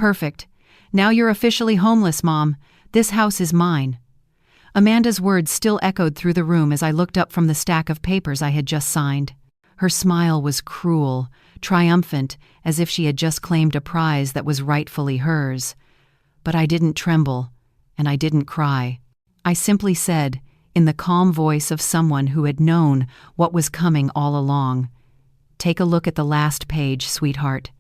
perfect. Now you're officially homeless, Mom. This house is mine." Amanda's words still echoed through the room as I looked up from the stack of papers I had just signed. Her smile was cruel, triumphant, as if she had just claimed a prize that was rightfully hers. But I didn't tremble, and I didn't cry. I simply said, in the calm voice of someone who had known what was coming all along, "Take a look at the last page, sweetheart."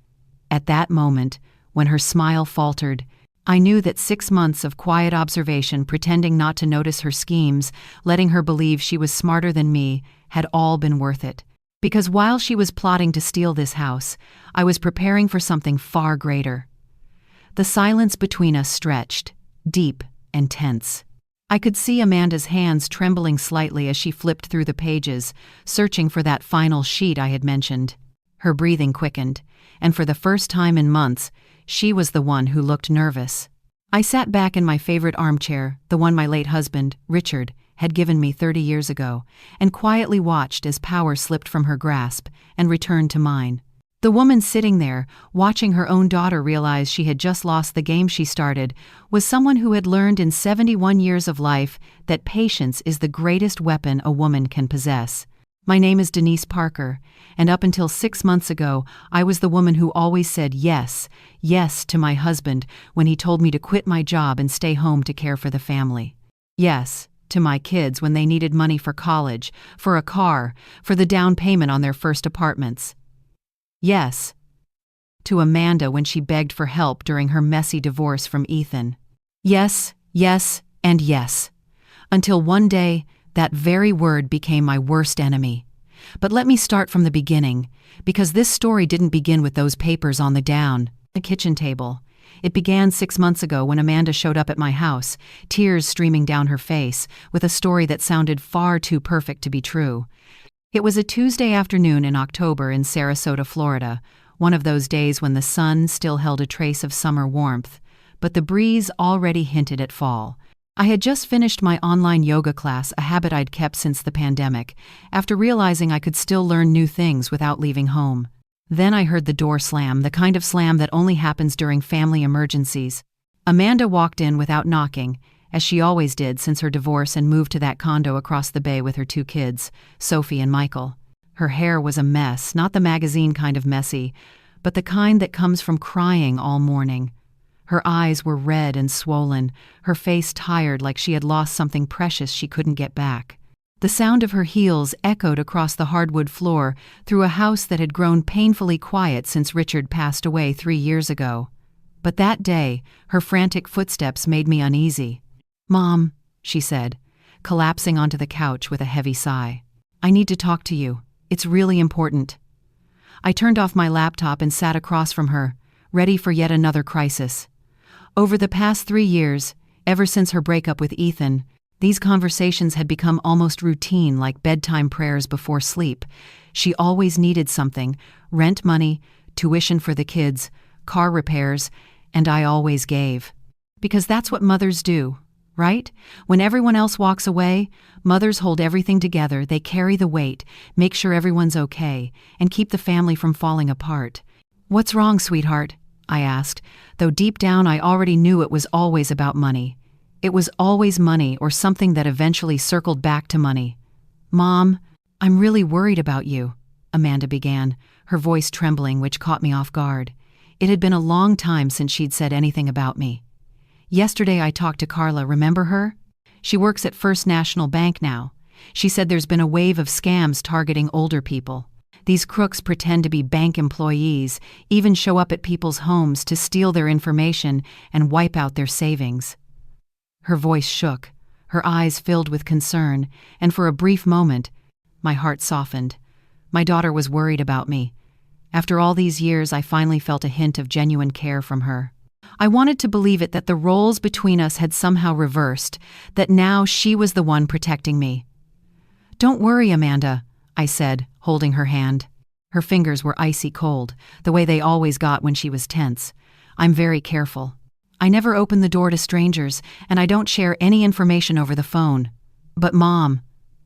At that moment, when her smile faltered, I knew that 6 months of quiet observation, pretending not to notice her schemes, letting her believe she was smarter than me, had all been worth it. Because while she was plotting to steal this house, I was preparing for something far greater. The silence between us stretched, deep and tense. I could see Amanda's hands trembling slightly as she flipped through the pages, searching for that final sheet I had mentioned. Her breathing quickened, and for the first time in months, she was the one who looked nervous. I sat back in my favorite armchair, the one my late husband, Richard, had given me 30 years ago, and quietly watched as power slipped from her grasp and returned to mine. The woman sitting there, watching her own daughter realize she had just lost the game she started, was someone who had learned in 71 years of life that patience is the greatest weapon a woman can possess. My name is Denise Parker, and up until 6 months ago, I was the woman who always said yes, yes to my husband when he told me to quit my job and stay home to care for the family. Yes, to my kids when they needed money for college, for a car, for the down payment on their first apartments. Yes, to Amanda when she begged for help during her messy divorce from Ethan. Yes, yes, and yes. Until one day, that very word became my worst enemy. But let me start from the beginning, because this story didn't begin with those papers on the kitchen table. It began 6 months ago when Amanda showed up at my house, tears streaming down her face, with a story that sounded far too perfect to be true. It was a Tuesday afternoon in October in Sarasota, Florida, one of those days when the sun still held a trace of summer warmth, but the breeze already hinted at fall. I had just finished my online yoga class, a habit I'd kept since the pandemic, after realizing I could still learn new things without leaving home. Then I heard the door slam, the kind of slam that only happens during family emergencies. Amanda walked in without knocking, as she always did since her divorce and moved to that condo across the bay with her 2 kids, Sophie and Michael. Her hair was a mess, not the magazine kind of messy, but the kind that comes from crying all morning. Her eyes were red and swollen, her face tired like she had lost something precious she couldn't get back. The sound of her heels echoed across the hardwood floor through a house that had grown painfully quiet since Richard passed away 3 years ago. But that day, her frantic footsteps made me uneasy. "Mom," she said, collapsing onto the couch with a heavy sigh. "I need to talk to you. It's really important." I turned off my laptop and sat across from her, ready for yet another crisis. Over the past 3 years, ever since her breakup with Ethan, these conversations had become almost routine, like bedtime prayers before sleep. She always needed something: rent money, tuition for the kids, car repairs, and I always gave. Because that's what mothers do, right? When everyone else walks away, mothers hold everything together, they carry the weight, make sure everyone's okay, and keep the family from falling apart. "What's wrong, sweetheart?" I asked, though deep down I already knew it was always about money. It was always money or something that eventually circled back to money. "Mom, I'm really worried about you," Amanda began, her voice trembling, which caught me off guard. It had been a long time since she'd said anything about me. "Yesterday I talked to Carla, remember her? She works at First National Bank now. She said there's been a wave of scams targeting older people. These crooks pretend to be bank employees, even show up at people's homes to steal their information and wipe out their savings." Her voice shook, her eyes filled with concern, and for a brief moment, my heart softened. My daughter was worried about me. After all these years, I finally felt a hint of genuine care from her. I wanted to believe it, that the roles between us had somehow reversed, that now she was the one protecting me. "Don't worry, Amanda," I said, holding her hand. Her fingers were icy cold, the way they always got when she was tense. "I'm very careful. I never open the door to strangers, and I don't share any information over the phone. But Mom,"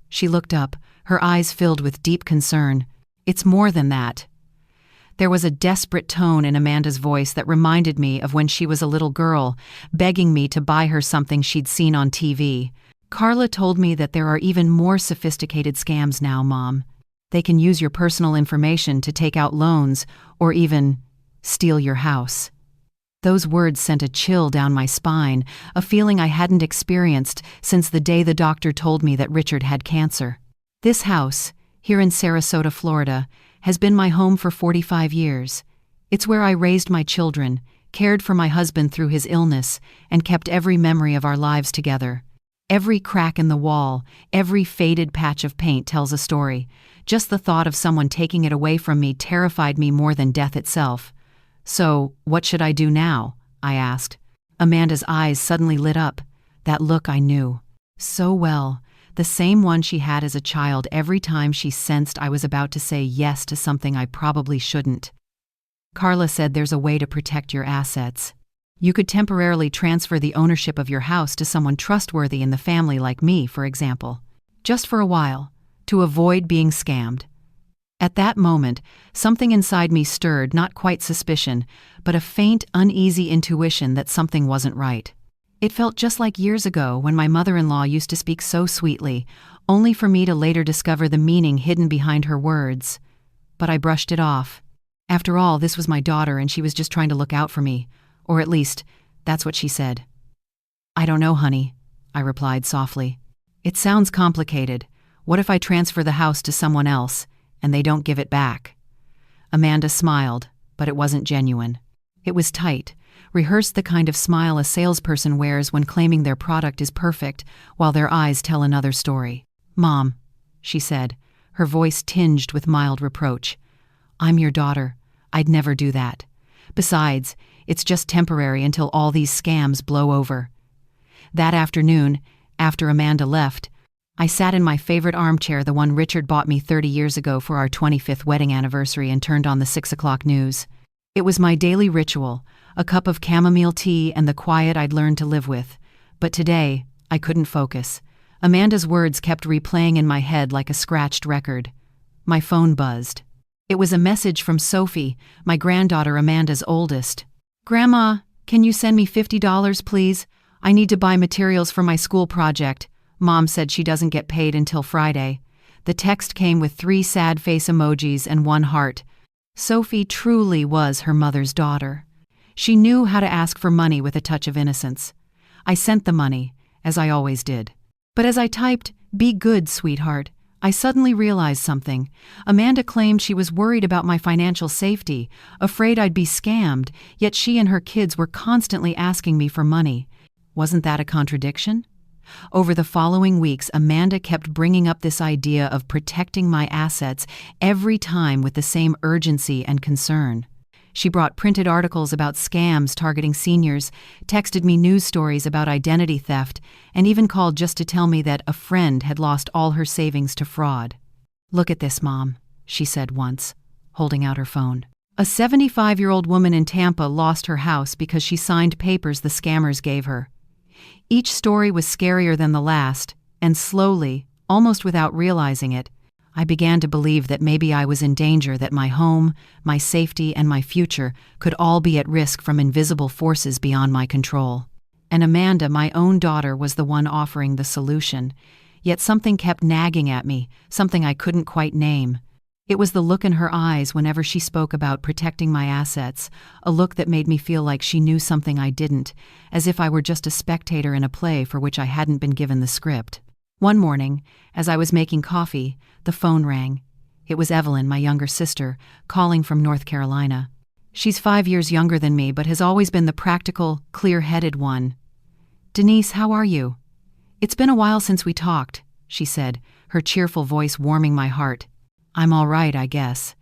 she looked up, her eyes filled with deep concern, "it's more than that. There was a desperate tone in Amanda's voice that reminded me of when she was a little girl, begging me to buy her something she'd seen on TV. "Carla told me that there are even more sophisticated scams now, Mom. They can use your personal information to take out loans or even steal your house." Those words sent a chill down my spine, a feeling I hadn't experienced since the day the doctor told me that Richard had cancer. This house, here in Sarasota, Florida, has been my home for 45 years. It's where I raised my children, cared for my husband through his illness, and kept every memory of our lives together. Every crack in the wall, every faded patch of paint tells a story. Just the thought of someone taking it away from me terrified me more than death itself. "So, what should I do now?" I asked. Amanda's eyes suddenly lit up. That look I knew so well, the same one she had as a child every time she sensed I was about to say yes to something I probably shouldn't. "Carla said there's a way to protect your assets. You could temporarily transfer the ownership of your house to someone trustworthy in the family like me, for example. Just for a while, to avoid being scammed." At that moment, something inside me stirred, not quite suspicion, but a faint, uneasy intuition that something wasn't right. It felt just like years ago when my mother-in-law used to speak so sweetly, only for me to later discover the meaning hidden behind her words. But I brushed it off. After all, this was my daughter and she was just trying to look out for me. Or at least, that's what she said. "I don't know, honey," I replied softly. "It sounds complicated. What if I transfer the house to someone else, and they don't give it back?" Amanda smiled, but it wasn't genuine. It was tight, rehearsed, the kind of smile a salesperson wears when claiming their product is perfect, while their eyes tell another story. "Mom," she said, her voice tinged with mild reproach, "I'm your daughter. I'd never do that. Besides, it's just temporary until all these scams blow over." That afternoon, after Amanda left, I sat in my favorite armchair, the one Richard bought me 30 years ago for our 25th wedding anniversary, and turned on the 6 o'clock news. It was my daily ritual, a cup of chamomile tea and the quiet I'd learned to live with. But today, I couldn't focus. Amanda's words kept replaying in my head like a scratched record. My phone buzzed. It was a message from Sophie, my granddaughter Amanda's oldest. "Grandma, can you send me $50, please? I need to buy materials for my school project. Mom said she doesn't get paid until Friday." The text came with 3 sad face emojis and 1 heart. Sophie truly was her mother's daughter. She knew how to ask for money with a touch of innocence. I sent the money, as I always did. But as I typed, "Be good, sweetheart," I suddenly realized something. Amanda claimed she was worried about my financial safety, afraid I'd be scammed, yet she and her kids were constantly asking me for money. Wasn't that a contradiction? Over the following weeks, Amanda kept bringing up this idea of protecting my assets, every time with the same urgency and concern. She brought printed articles about scams targeting seniors, texted me news stories about identity theft, and even called just to tell me that a friend had lost all her savings to fraud. "Look at this, Mom," she said once, holding out her phone. A 75-year-old woman in Tampa lost her house because she signed papers the scammers gave her. Each story was scarier than the last, and slowly, almost without realizing it, I began to believe that maybe I was in danger, that my home, my safety, and my future could all be at risk from invisible forces beyond my control. And Amanda, my own daughter, was the one offering the solution. Yet something kept nagging at me, something I couldn't quite name. It was the look in her eyes whenever she spoke about protecting my assets, a look that made me feel like she knew something I didn't, as if I were just a spectator in a play for which I hadn't been given the script. One morning, as I was making coffee, the phone rang. It was Evelyn, my younger sister, calling from North Carolina. She's 5 years younger than me, but has always been the practical, clear-headed one. "Denise, how are you?" "It's been a while since we talked," she said, her cheerful voice warming my heart. "I'm all right, I guess.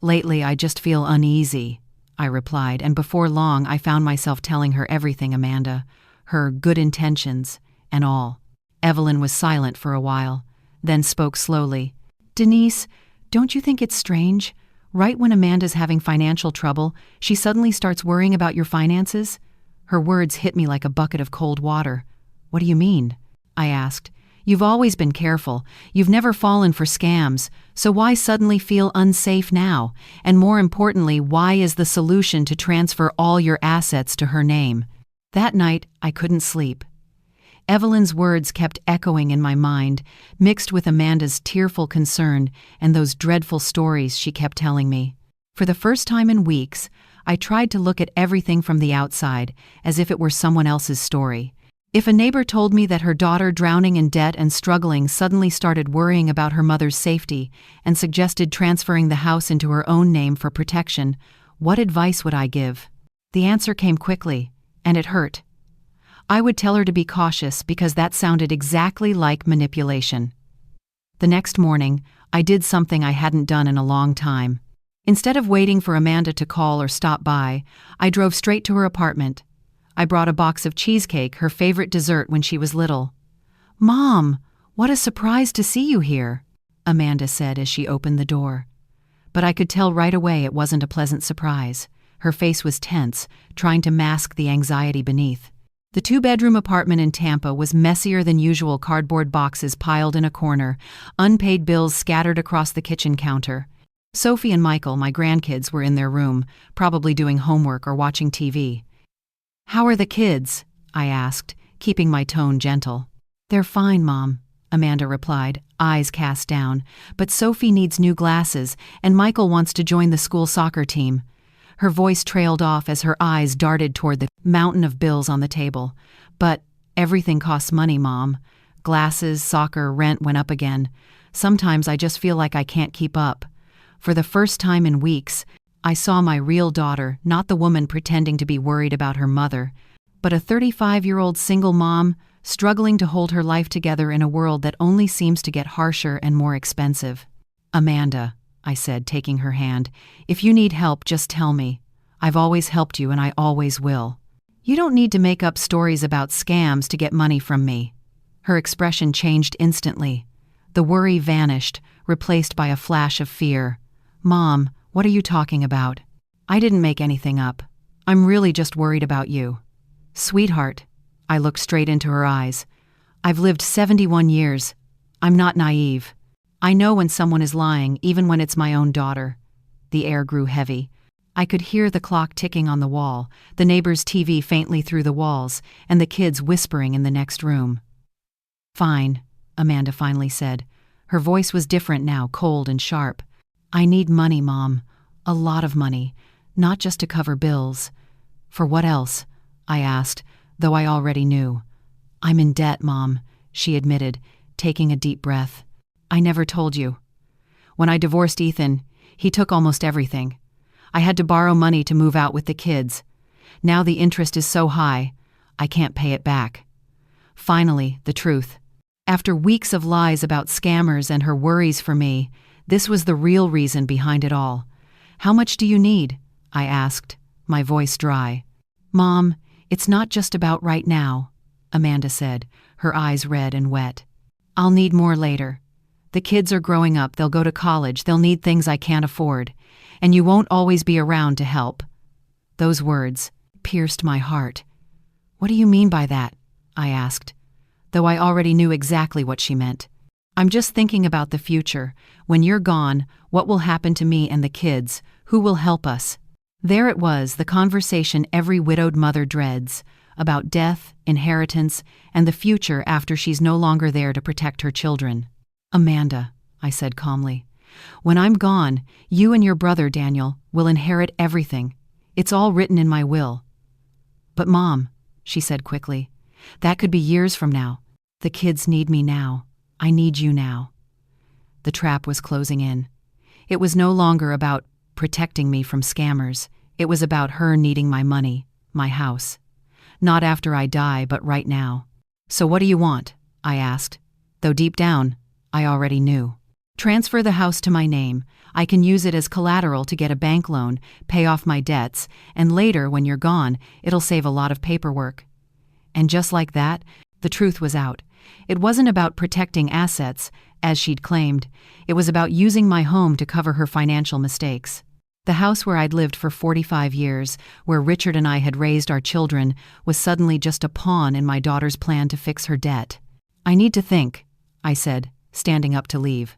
Lately, I just feel uneasy," I replied, and before long I found myself telling her everything, Amanda, her good intentions, and all. Evelyn was silent for a while, then spoke slowly. "Denise, don't you think it's strange? Right when Amanda's having financial trouble, she suddenly starts worrying about your finances?" Her words hit me like a bucket of cold water. "What do you mean?" I asked. You've always been careful, you've never fallen for scams, so why suddenly feel unsafe now? And more importantly, why is the solution to transfer all your assets to her name? That night, I couldn't sleep. Evelyn's words kept echoing in my mind, mixed with Amanda's tearful concern and those dreadful stories she kept telling me. For the first time in weeks, I tried to look at everything from the outside, as if it were someone else's story. If a neighbor told me that her daughter, drowning in debt and struggling, suddenly started worrying about her mother's safety and suggested transferring the house into her own name for protection, what advice would I give? The answer came quickly, and it hurt. I would tell her to be cautious because that sounded exactly like manipulation. The next morning, I did something I hadn't done in a long time. Instead of waiting for Amanda to call or stop by, I drove straight to her apartment. I brought a box of cheesecake, her favorite dessert when she was little. "Mom, what a surprise to see you here," Amanda said as she opened the door. But I could tell right away it wasn't a pleasant surprise. Her face was tense, trying to mask the anxiety beneath. The two-bedroom apartment in Tampa was messier than usual, cardboard boxes piled in a corner, unpaid bills scattered across the kitchen counter. Sophie and Michael, my grandkids, were in their room, probably doing homework or watching TV. "How are the kids?" I asked, keeping my tone gentle. "They're fine, Mom," Amanda replied, eyes cast down, "but Sophie needs new glasses, and Michael wants to join the school soccer team." Her voice trailed off as her eyes darted toward the mountain of bills on the table. "But everything costs money, Mom. Glasses, soccer, rent went up again. Sometimes I just feel like I can't keep up." For the first time in weeks, I saw my real daughter, not the woman pretending to be worried about her mother, but a 35-year-old single mom struggling to hold her life together in a world that only seems to get harsher and more expensive. "Amanda," I said, taking her hand, "if you need help, just tell me. I've always helped you and I always will. You don't need to make up stories about scams to get money from me." Her expression changed instantly. The worry vanished, replaced by a flash of fear. "Mom, what are you talking about? I didn't make anything up. I'm really just worried about you." "Sweetheart," I looked straight into her eyes, "I've lived 71 years. I'm not naive. I know when someone is lying, even when it's my own daughter." The air grew heavy. I could hear the clock ticking on the wall, the neighbor's TV faintly through the walls, and the kids whispering in the next room. "Fine," Amanda finally said. Her voice was different now, cold and sharp. "I need money, Mom. A lot of money. Not just to cover bills." "For what else?" I asked, though I already knew. "I'm in debt, Mom," she admitted, taking a deep breath. "I never told you. When I divorced Ethan, he took almost everything. I had to borrow money to move out with the kids. Now the interest is so high, I can't pay it back." Finally, the truth. After weeks of lies about scammers and her worries for me, this was the real reason behind it all. "How much do you need?" I asked, my voice dry. "Mom, it's not just about right now," Amanda said, her eyes red and wet. "I'll need more later. The kids are growing up, they'll go to college, they'll need things I can't afford. And you won't always be around to help." Those words pierced my heart. "What do you mean by that?" I asked, though I already knew exactly what she meant. "I'm just thinking about the future. When you're gone, what will happen to me and the kids? Who will help us?" There it was, the conversation every widowed mother dreads, about death, inheritance, and the future after she's no longer there to protect her children. "Amanda," I said calmly, "when I'm gone, you and your brother, Daniel, will inherit everything. It's all written in my will." "But Mom," she said quickly, "that could be years from now. The kids need me now. I need you now." The trap was closing in. It was no longer about protecting me from scammers. It was about her needing my money, my house. Not after I die, but right now. "So what do you want?" I asked, though deep down, I already knew. "Transfer the house to my name. I can use it as collateral to get a bank loan, pay off my debts, and later, when you're gone, it'll save a lot of paperwork." And just like that, the truth was out. It wasn't about protecting assets, as she'd claimed. It was about using my home to cover her financial mistakes. The house where I'd lived for 45 years, where Richard and I had raised our children, was suddenly just a pawn in my daughter's plan to fix her debt. "I need to think," I said, standing up to leave.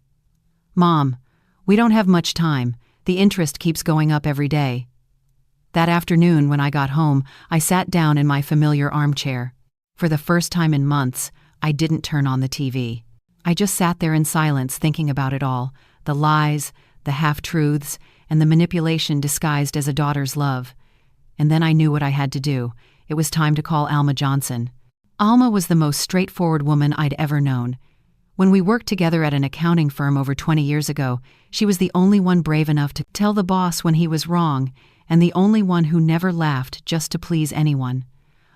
Mom, we don't have much time. The interest keeps going up every day. That afternoon, when I got home, I sat down in my familiar armchair. For the first time in months, I didn't turn on the TV. I just sat there in silence thinking about it all, the lies, the half-truths, and the manipulation disguised as a daughter's love. And then I knew what I had to do. It was time to call Alma Johnson. Alma was the most straightforward woman I'd ever known. When we worked together at an accounting firm over 20 years ago, she was the only one brave enough to tell the boss when he was wrong, and the only one who never laughed just to please anyone.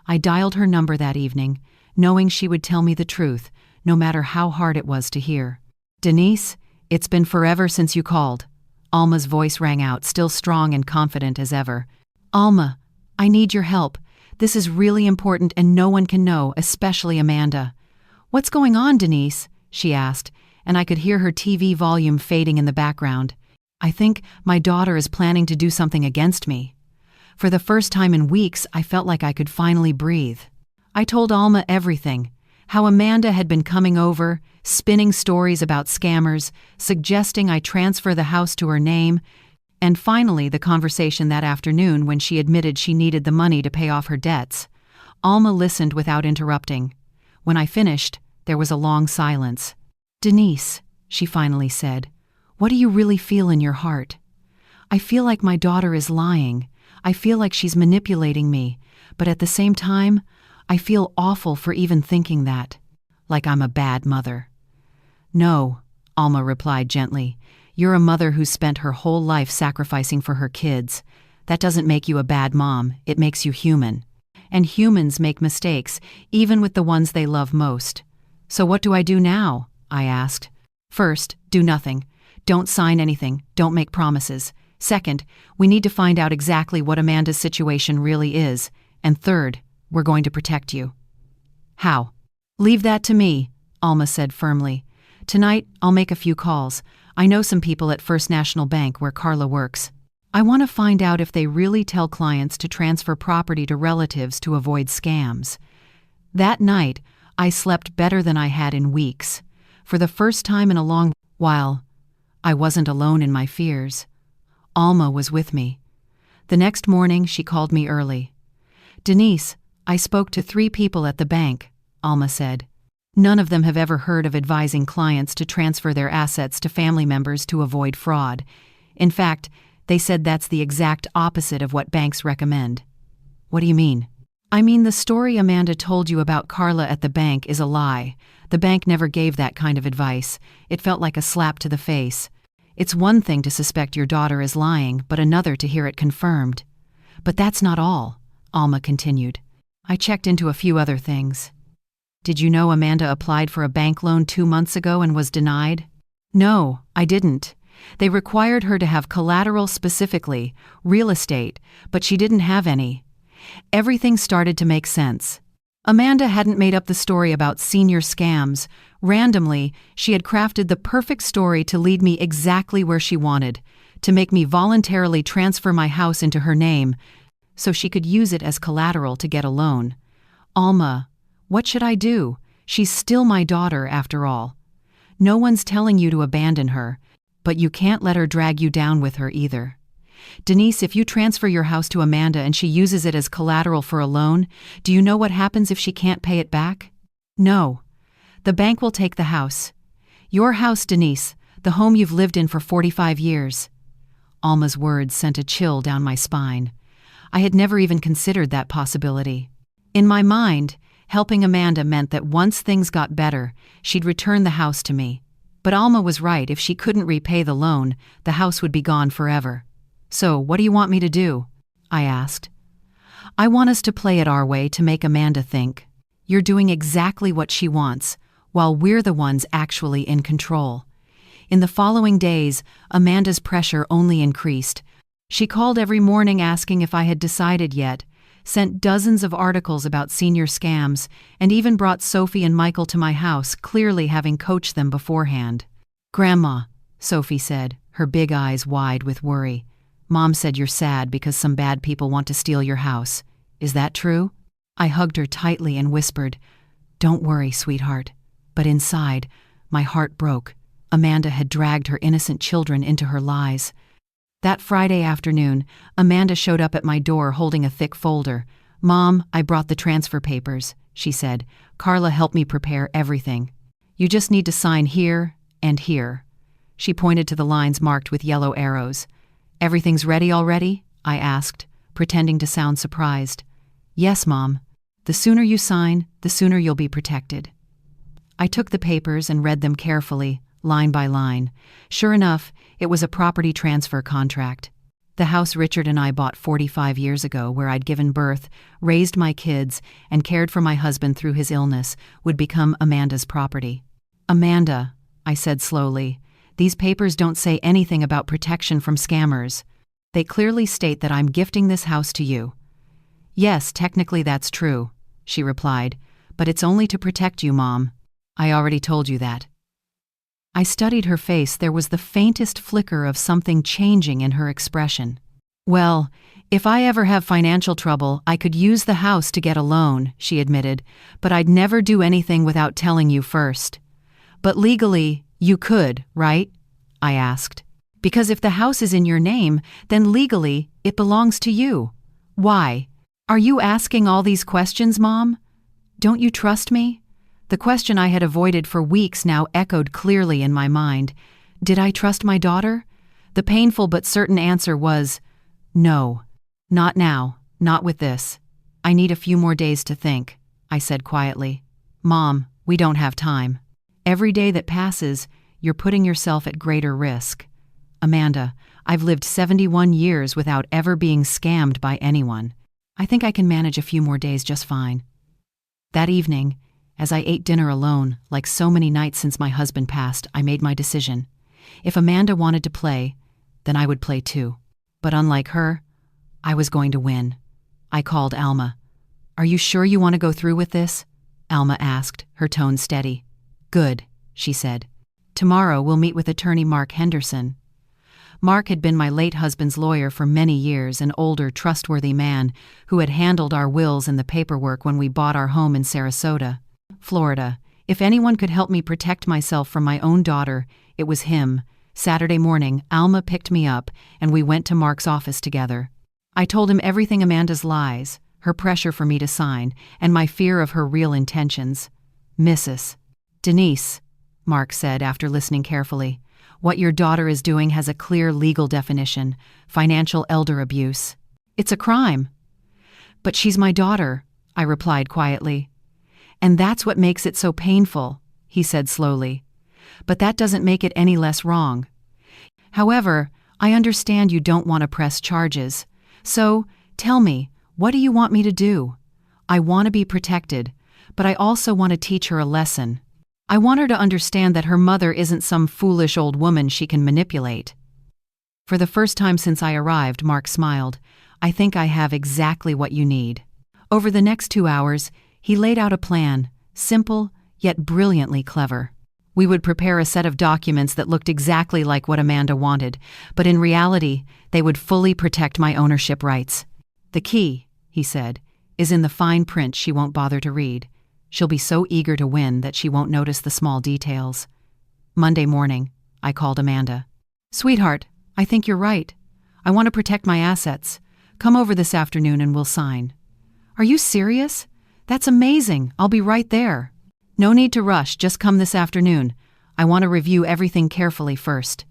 I dialed her number that evening, knowing she would tell me the truth, no matter how hard it was to hear. Denise, it's been forever since you called. Alma's voice rang out, still strong and confident as ever. Alma, I need your help. This is really important and no one can know, especially Amanda. What's going on, Denise? She asked, and I could hear her TV volume fading in the background. I think my daughter is planning to do something against me. For the first time in weeks, I felt like I could finally breathe. I told Alma everything, how Amanda had been coming over, spinning stories about scammers, suggesting I transfer the house to her name, and finally the conversation that afternoon when she admitted she needed the money to pay off her debts. Alma listened without interrupting. When I finished, there was a long silence. Denise, she finally said, what do you really feel in your heart? I feel like my daughter is lying. I feel like she's manipulating me, but at the same time, I feel awful for even thinking that. Like I'm a bad mother. No, Alma replied gently. You're a mother who spent her whole life sacrificing for her kids. That doesn't make you a bad mom, it makes you human. And humans make mistakes, even with the ones they love most. So what do I do now? I asked. First, do nothing. Don't sign anything, don't make promises. Second, we need to find out exactly what Amanda's situation really is. And third, we're going to protect you. How? Leave that to me, Alma said firmly. Tonight, I'll make a few calls. I know some people at First National Bank where Carla works. I want to find out if they really tell clients to transfer property to relatives to avoid scams. That night, I slept better than I had in weeks. For the first time in a long while, I wasn't alone in my fears. Alma was with me. The next morning, she called me early. Denise, I spoke to 3 people at the bank, Alma said. None of them have ever heard of advising clients to transfer their assets to family members to avoid fraud. In fact, they said that's the exact opposite of what banks recommend. What do you mean? I mean, the story Amanda told you about Carla at the bank is a lie. The bank never gave that kind of advice. It felt like a slap to the face. It's one thing to suspect your daughter is lying, but another to hear it confirmed. But that's not all, Alma continued. I checked into a few other things. Did you know Amanda applied for a bank loan 2 months ago and was denied? No, I didn't. They required her to have collateral specifically, real estate, but she didn't have any. Everything started to make sense. Amanda hadn't made up the story about senior scams. Randomly, she had crafted the perfect story to lead me exactly where she wanted, to make me voluntarily transfer my house into her name, so she could use it as collateral to get a loan. Alma, what should I do? She's still my daughter, after all. No one's telling you to abandon her, but you can't let her drag you down with her either. Denise, if you transfer your house to Amanda and she uses it as collateral for a loan, do you know what happens if she can't pay it back? No. The bank will take the house. Your house, Denise, the home you've lived in for 45 years. Alma's words sent a chill down my spine. I had never even considered that possibility. In my mind, helping Amanda meant that once things got better, she'd return the house to me. But Alma was right. If she couldn't repay the loan, the house would be gone forever. So, what do you want me to do? I asked. I want us to play it our way to make Amanda think. You're doing exactly what she wants, while we're the ones actually in control. In the following days, Amanda's pressure only increased. She called every morning asking if I had decided yet, sent dozens of articles about senior scams, and even brought Sophie and Michael to my house, clearly having coached them beforehand. Grandma, Sophie said, her big eyes wide with worry. Mom said you're sad because some bad people want to steal your house. Is that true? I hugged her tightly and whispered, Don't worry, sweetheart. But inside, My heart broke. Amanda had dragged her innocent children into her lies. That Friday afternoon, Amanda showed up at my door holding a thick folder. "Mom, I brought the transfer papers," she said. "Carla helped me prepare everything. You just need to sign here and here." She pointed to the lines marked with yellow arrows. "Everything's ready already?" I asked, pretending to sound surprised. "Yes, Mom. The sooner you sign, the sooner you'll be protected." I took the papers and read them carefully, line by line. Sure enough, it was a property transfer contract. The house Richard and I bought 45 years ago, where I'd given birth, raised my kids, and cared for my husband through his illness, would become Amanda's property. "Amanda," I said slowly, "these papers don't say anything about protection from scammers. They clearly state that I'm gifting this house to you." "Yes, technically that's true," she replied, "but it's only to protect you, Mom. I already told you that." I studied her face. There was the faintest flicker of something changing in her expression. "Well, if I ever have financial trouble, I could use the house to get a loan," she admitted, "but I'd never do anything without telling you first." "But legally, you could, right?" I asked. "Because if the house is in your name, then legally, it belongs to you. Why? Are you asking all these questions, Mom? Don't you trust me?" The question I had avoided for weeks now echoed clearly in my mind. Did I trust my daughter? The painful but certain answer was, no. Not now, not with this. "I need a few more days to think," I said quietly. "Mom, we don't have time. Every day that passes, you're putting yourself at greater risk. Amanda, I've lived 71 years without ever being scammed by anyone. I think I can manage a few more days just fine." That evening, as I ate dinner alone, like so many nights since my husband passed, I made my decision. If Amanda wanted to play, then I would play too. But unlike her, I was going to win. I called Alma. "Are you sure you want to go through with this?" Alma asked, her tone steady. "Good," she said. "Tomorrow we'll meet with attorney Mark Henderson." Mark had been my late husband's lawyer for many years, an older, trustworthy man who had handled our wills and the paperwork when we bought our home in Sarasota, Florida. If anyone could help me protect myself from my own daughter, it was him. Saturday morning, Alma picked me up, and we went to Mark's office together. I told him everything: Amanda's lies, her pressure for me to sign, and my fear of her real intentions. "Mrs. Denise," Mark said after listening carefully, "what your daughter is doing has a clear legal definition: financial elder abuse. It's a crime." "But she's my daughter," I replied quietly. "And that's what makes it so painful," he said slowly. "But that doesn't make it any less wrong. However, I understand you don't want to press charges. So, tell me, what do you want me to do? I want to be protected, but I also want to teach her a lesson. I want her to understand that her mother isn't some foolish old woman she can manipulate." For the first time since I arrived, Mark smiled. "I think I have exactly what you need." Over the next 2 hours, he laid out a plan, simple yet brilliantly clever. We would prepare a set of documents that looked exactly like what Amanda wanted, but in reality, they would fully protect my ownership rights. "The key," he said, "is in the fine print she won't bother to read. She'll be so eager to win that she won't notice the small details." Monday morning, I called Amanda. "Sweetheart, I think you're right. I want to protect my assets. Come over this afternoon and we'll sign." "Are you serious? That's amazing. I'll be right there." "No need to rush, just come this afternoon. I want to review everything carefully first."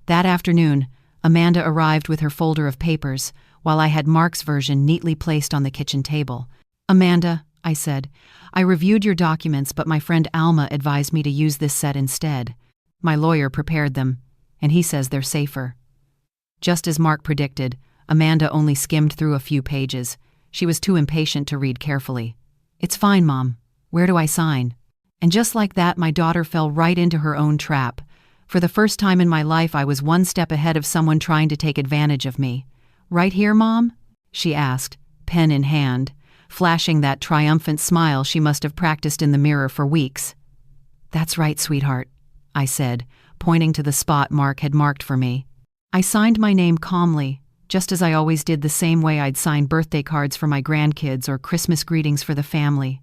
That afternoon, Amanda arrived with her folder of papers, while I had Mark's version neatly placed on the kitchen table. "Amanda," I said, "I reviewed your documents, but my friend Alma advised me to use this set instead. My lawyer prepared them, and he says they're safer." Just as Mark predicted, Amanda only skimmed through a few pages. She was too impatient to read carefully. "It's fine, Mom. Where do I sign?" And just like that, my daughter fell right into her own trap. For the first time in my life, I was one step ahead of someone trying to take advantage of me. "Right here, Mom?" she asked, pen in hand, flashing that triumphant smile she must have practiced in the mirror for weeks. "That's right, sweetheart," I said, pointing to the spot Mark had marked for me. I signed my name calmly, just as I always did, the same way I'd sign birthday cards for my grandkids or Christmas greetings for the family.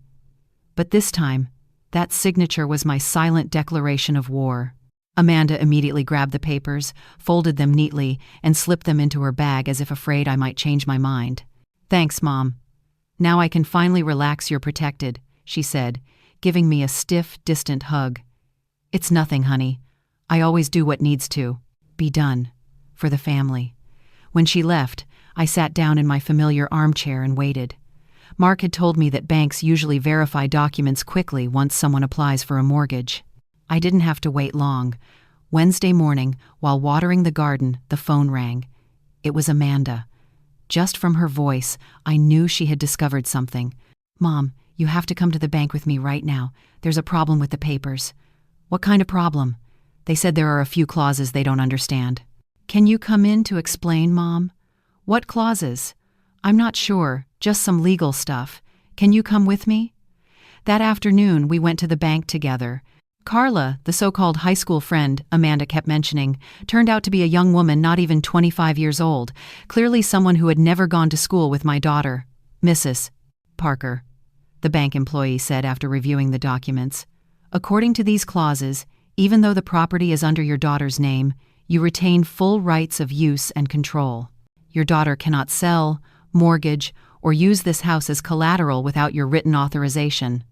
But this time, That signature was my silent declaration of war. Amanda immediately grabbed the papers, folded them neatly, and slipped them into her bag as if afraid I might change my mind. "Thanks, Mom. Now I can finally relax. You're protected," she said, giving me a stiff, distant hug. "It's nothing, honey. I always do what needs to be done for the family." When she left, I sat down in my familiar armchair and waited. Mark had told me that banks usually verify documents quickly once someone applies for a mortgage. I didn't have to wait long. Wednesday morning, while watering the garden, the phone rang. It was Amanda. Just from her voice, I knew she had discovered something. "Mom, you have to come to the bank with me right now. There's a problem with the papers." "What kind of problem?" "They said there are a few clauses they don't understand." "Can you come in to explain, Mom?" "What clauses?" "I'm not sure, just some legal stuff. Can you come with me?" That afternoon, we went to the bank together. Carla, the so-called high school friend Amanda kept mentioning, turned out to be a young woman not even 25 years old, clearly someone who had never gone to school with my daughter. "Mrs. Parker," the bank employee said after reviewing the documents. "According to these clauses, even though the property is under your daughter's name, you retain full rights of use and control. Your daughter cannot sell, mortgage, or use this house as collateral without your written authorization."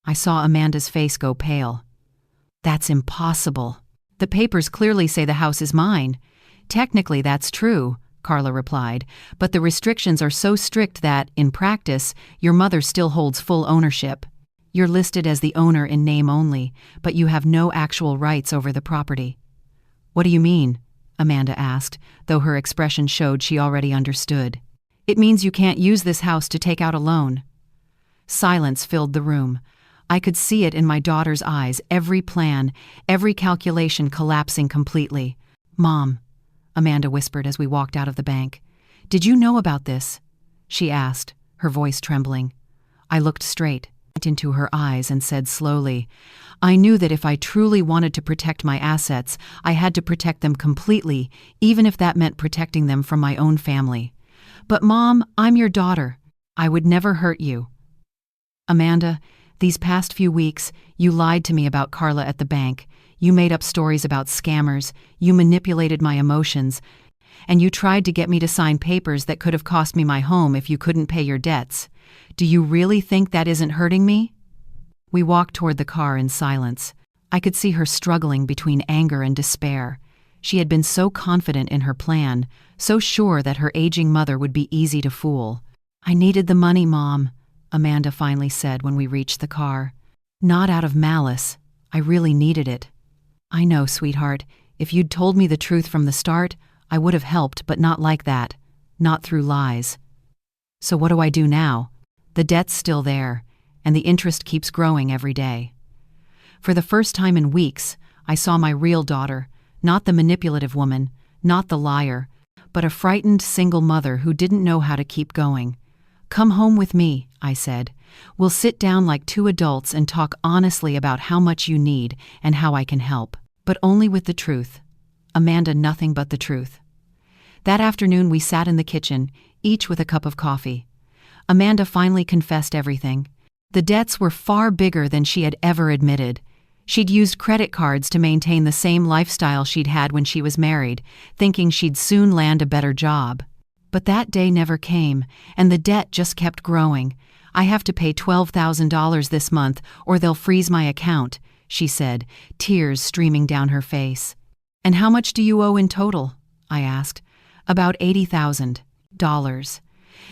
I saw Amanda's face go pale. "That's impossible. The papers clearly say the house is mine." "Technically that's true," Carla replied, "but the restrictions are so strict that, in practice, your mother still holds full ownership. You're listed as the owner in name only, but you have no actual rights over the property." "What do you mean?" Amanda asked, though her expression showed she already understood. "It means you can't use this house to take out a loan." Silence filled the room. I could see it in my daughter's eyes, every plan, every calculation collapsing completely. "Mom," Amanda whispered as we walked out of the bank, "did you know about this?" she asked, her voice trembling. I looked straight into her eyes and said slowly, "I knew that if I truly wanted to protect my assets, I had to protect them completely, even if that meant protecting them from my own family. But Mom, I'm your daughter. I would never hurt you." "Amanda, these past few weeks, you lied to me about Carla at the bank. You made up stories about scammers, you manipulated my emotions, and you tried to get me to sign papers that could have cost me my home if you couldn't pay your debts. Do you really think that isn't hurting me?" We walked toward the car in silence. I could see her struggling between anger and despair. She had been so confident in her plan, so sure that her aging mother would be easy to fool. "I needed the money, Mom," Amanda finally said when we reached the car. "Not out of malice. I really needed it." "I know, sweetheart. If you'd told me the truth from the start, I would have helped, but not like that. Not through lies." "So what do I do now?" "The debt's still there, and the interest keeps growing every day." For the first time in weeks, I saw my real daughter, not the manipulative woman, not the liar, but a frightened single mother who didn't know how to keep going. "Come home with me," I said. "We'll sit down like two adults and talk honestly about how much you need and how I can help. But only with the truth. Amanda, nothing but the truth." That afternoon we sat in the kitchen, each with a cup of coffee. Amanda finally confessed everything. The debts were far bigger than she had ever admitted. She'd used credit cards to maintain the same lifestyle she'd had when she was married, thinking she'd soon land a better job. But that day never came, and the debt just kept growing. "I have to pay $12,000 this month, or they'll freeze my account," she said, tears streaming down her face. "And how much do you owe in total?" I asked. "About $80,000.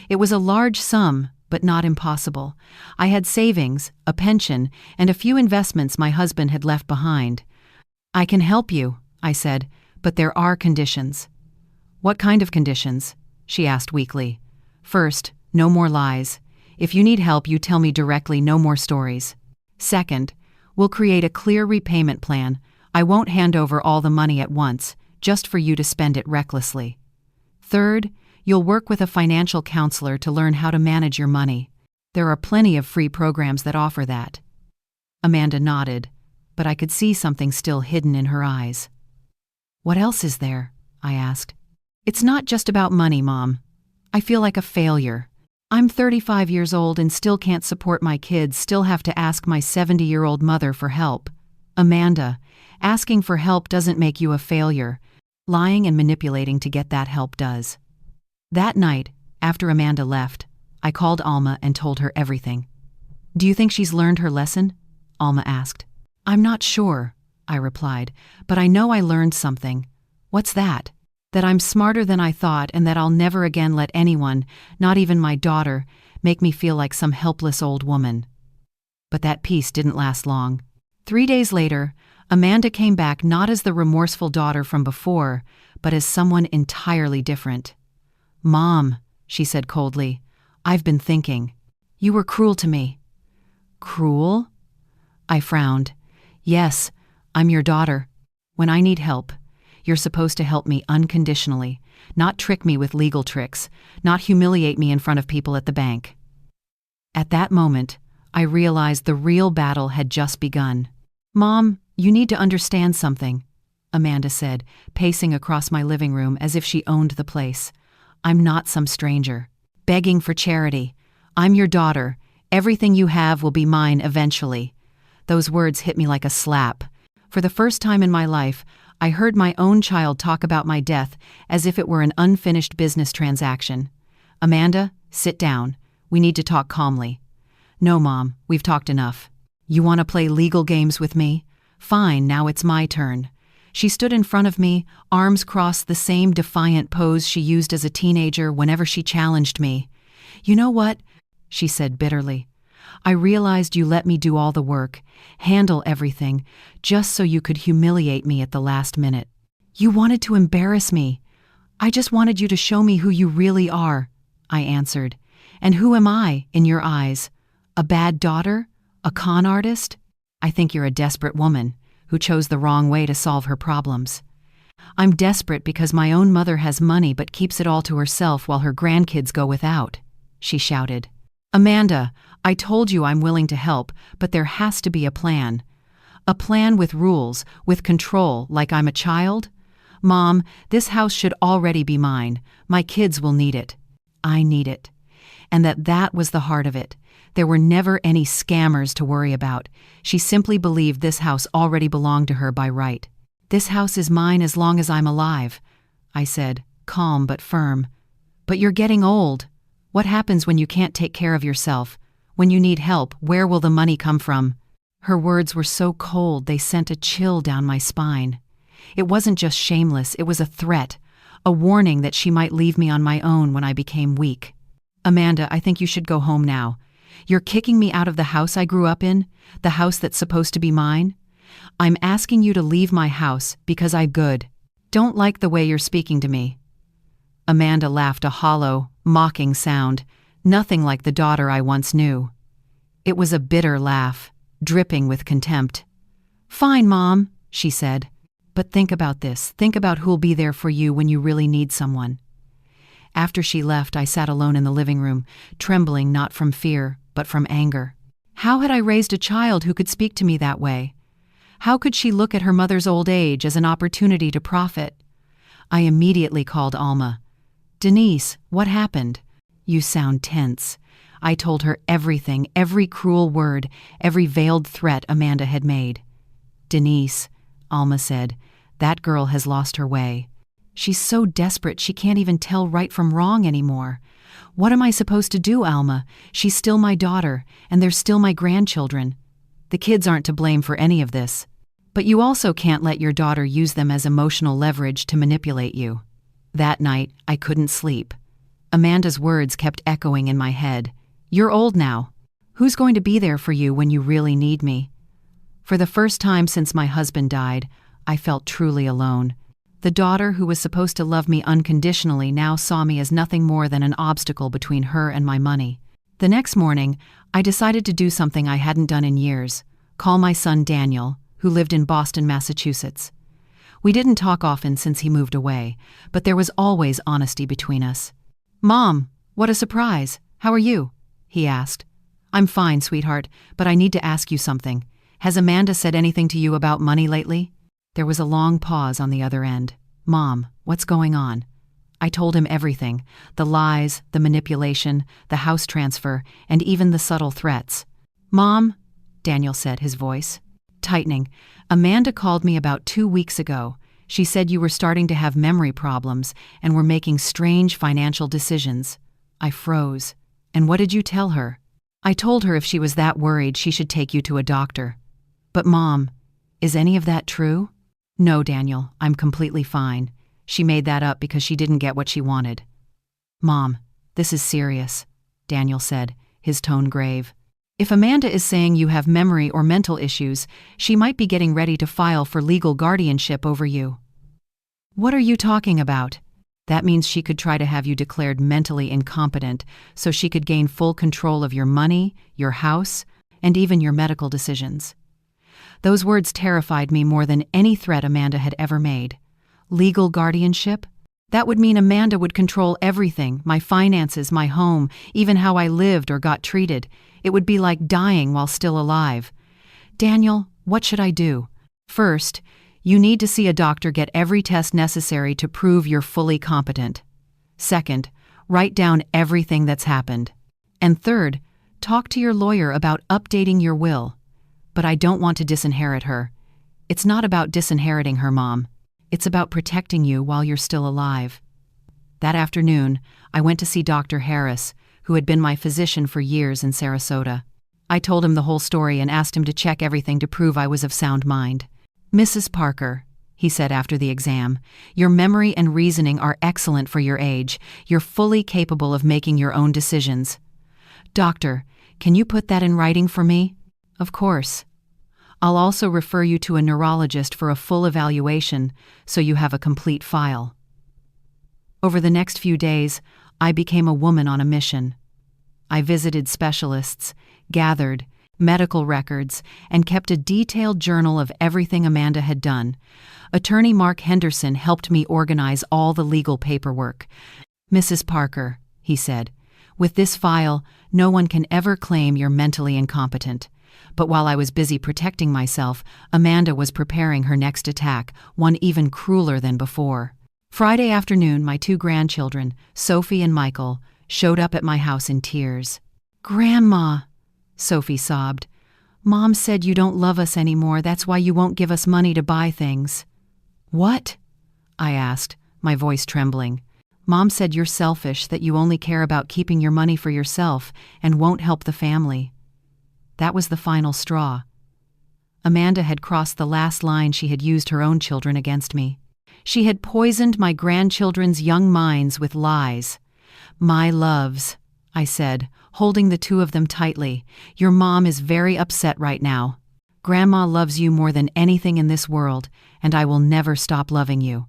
It was a large sum, but not impossible. I had savings, a pension, and a few investments my husband had left behind. "I can help you," I said, "but there are conditions." "What kind of conditions?" she asked weakly. "First, no more lies. If you need help, you tell me directly, no more stories. Second, we'll create a clear repayment plan. I won't hand over all the money at once, just for you to spend it recklessly. Third, you'll work with a financial counselor to learn how to manage your money. There are plenty of free programs that offer that." Amanda nodded, but I could see something still hidden in her eyes. "What else is there?" I asked. "It's not just about money, Mom. I feel like a failure. I'm 35 years old and still can't support my kids, still have to ask my 70-year-old mother for help. Amanda, asking for help doesn't make you a failure. Lying and manipulating to get that help does. That night, after Amanda left, I called Alma and told her everything. Do you think she's learned her lesson? Alma asked. I'm not sure, I replied, but I know I learned something. What's that? That I'm smarter than I thought and that I'll never again let anyone, not even my daughter, make me feel like some helpless old woman. But that peace didn't last long. 3 days later, Amanda came back not as the remorseful daughter from before, but as someone entirely different. Mom, she said coldly, I've been thinking. You were cruel to me. Cruel? I frowned. Yes, I'm your daughter. When I need help, you're supposed to help me unconditionally, not trick me with legal tricks, not humiliate me in front of people at the bank. At that moment, I realized the real battle had just begun. Mom, you need to understand something, Amanda said, pacing across my living room as if she owned the place. I'm not some stranger, begging for charity. I'm your daughter. Everything you have will be mine eventually. Those words hit me like a slap. For the first time in my life, I heard my own child talk about my death as if it were an unfinished business transaction. Amanda, sit down. We need to talk calmly. No, Mom, we've talked enough. You want to play legal games with me? Fine, now it's my turn. She stood in front of me, arms crossed, the same defiant pose she used as a teenager whenever she challenged me. You know what? She said bitterly. I realized you let me do all the work, handle everything, just so you could humiliate me at the last minute. You wanted to embarrass me. I just wanted you to show me who you really are, I answered. And who am I, in your eyes? A bad daughter? A con artist? I think you're a desperate woman who chose the wrong way to solve her problems. I'm desperate because my own mother has money but keeps it all to herself while her grandkids go without, she shouted. Amanda, I told you I'm willing to help, but there has to be a plan. A plan with rules, with control, like I'm a child? Mom, this house should already be mine. My kids will need it. I need it. And that was the heart of it. There were never any scammers to worry about. She simply believed this house already belonged to her by right. This house is mine as long as I'm alive, I said, calm but firm. But you're getting old. What happens when you can't take care of yourself? When you need help, where will the money come from? Her words were so cold they sent a chill down my spine. It wasn't just shameless, it was a threat, a warning that she might leave me on my own when I became weak. Amanda, I think you should go home now. You're kicking me out of the house I grew up in, the house that's supposed to be mine. I'm asking you to leave my house because I'm good. Don't like the way you're speaking to me. Amanda laughed, a hollow, mocking sound, nothing like the daughter I once knew. It was a bitter laugh, dripping with contempt. Fine, Mom, she said. But think about this. Think about who'll be there for you when you really need someone. After she left, I sat alone in the living room, trembling not from fear, but from anger. How had I raised a child who could speak to me that way? How could she look at her mother's old age as an opportunity to profit? I immediately called Alma. Denise, what happened? You sound tense. I told her everything, every cruel word, every veiled threat Amanda had made. Denise, Alma said, that girl has lost her way. She's so desperate she can't even tell right from wrong anymore. What am I supposed to do, Alma? She's still my daughter, and they're still my grandchildren. The kids aren't to blame for any of this. But you also can't let your daughter use them as emotional leverage to manipulate you. That night, I couldn't sleep. Amanda's words kept echoing in my head. You're old now. Who's going to be there for you when you really need me? For the first time since my husband died, I felt truly alone. The daughter who was supposed to love me unconditionally now saw me as nothing more than an obstacle between her and my money. The next morning, I decided to do something I hadn't done in years, call my son Daniel, who lived in Boston, Massachusetts. We didn't talk often since he moved away, but there was always honesty between us. Mom, what a surprise. How are you? He asked. I'm fine, sweetheart, but I need to ask you something. Has Amanda said anything to you about money lately? There was a long pause on the other end. Mom, what's going on? I told him everything: the lies, the manipulation, the house transfer, and even the subtle threats. "Mom," Daniel said, his voice tightening, "Amanda called me about 2 weeks ago. She said you were starting to have memory problems and were making strange financial decisions." I froze. "And what did you tell her?" "I told her if she was that worried, she should take you to a doctor." "But Mom, is any of that true?" "No, Daniel, I'm completely fine. She made that up because she didn't get what she wanted." "Mom, this is serious," Daniel said, his tone grave. "If Amanda is saying you have memory or mental issues, she might be getting ready to file for legal guardianship over you." "What are you talking about?" "That means she could try to have you declared mentally incompetent so she could gain full control of your money, your house, and even your medical decisions." Those words terrified me more than any threat Amanda had ever made. Legal guardianship? That would mean Amanda would control everything: my finances, my home, even how I lived or got treated. It would be like dying while still alive. "Daniel, what should I do?" "First, you need to see a doctor, get every test necessary to prove you're fully competent. Second, write down everything that's happened. And third, talk to your lawyer about updating your will." "But I don't want to disinherit her." "It's not about disinheriting her, Mom. It's about protecting you while you're still alive." That afternoon, I went to see Dr. Harris, who had been my physician for years in Sarasota. I told him the whole story and asked him to check everything to prove I was of sound mind. "Mrs. Parker," he said after the exam, "your memory and reasoning are excellent for your age. You're fully capable of making your own decisions." "Doctor, can you put that in writing for me?" "Of course. I'll also refer you to a neurologist for a full evaluation so you have a complete file." Over the next few days, I became a woman on a mission. I visited specialists, gathered medical records, and kept a detailed journal of everything Amanda had done. Attorney Mark Henderson helped me organize all the legal paperwork. "Mrs. Parker," he said, "with this file, no one can ever claim you're mentally incompetent." But while I was busy protecting myself, Amanda was preparing her next attack, one even crueler than before. Friday afternoon, my 2 grandchildren, Sophie and Michael, showed up at my house in tears. "Grandma," Sophie sobbed, "Mom said you don't love us anymore. That's why you won't give us money to buy things." "What?" I asked, my voice trembling. "Mom said you're selfish, that you only care about keeping your money for yourself and won't help the family." That was the final straw. Amanda had crossed the last line. She had used her own children against me. She had poisoned my grandchildren's young minds with lies. "My loves," I said, holding the 2 of them tightly, "your mom is very upset right now. Grandma loves you more than anything in this world, and I will never stop loving you."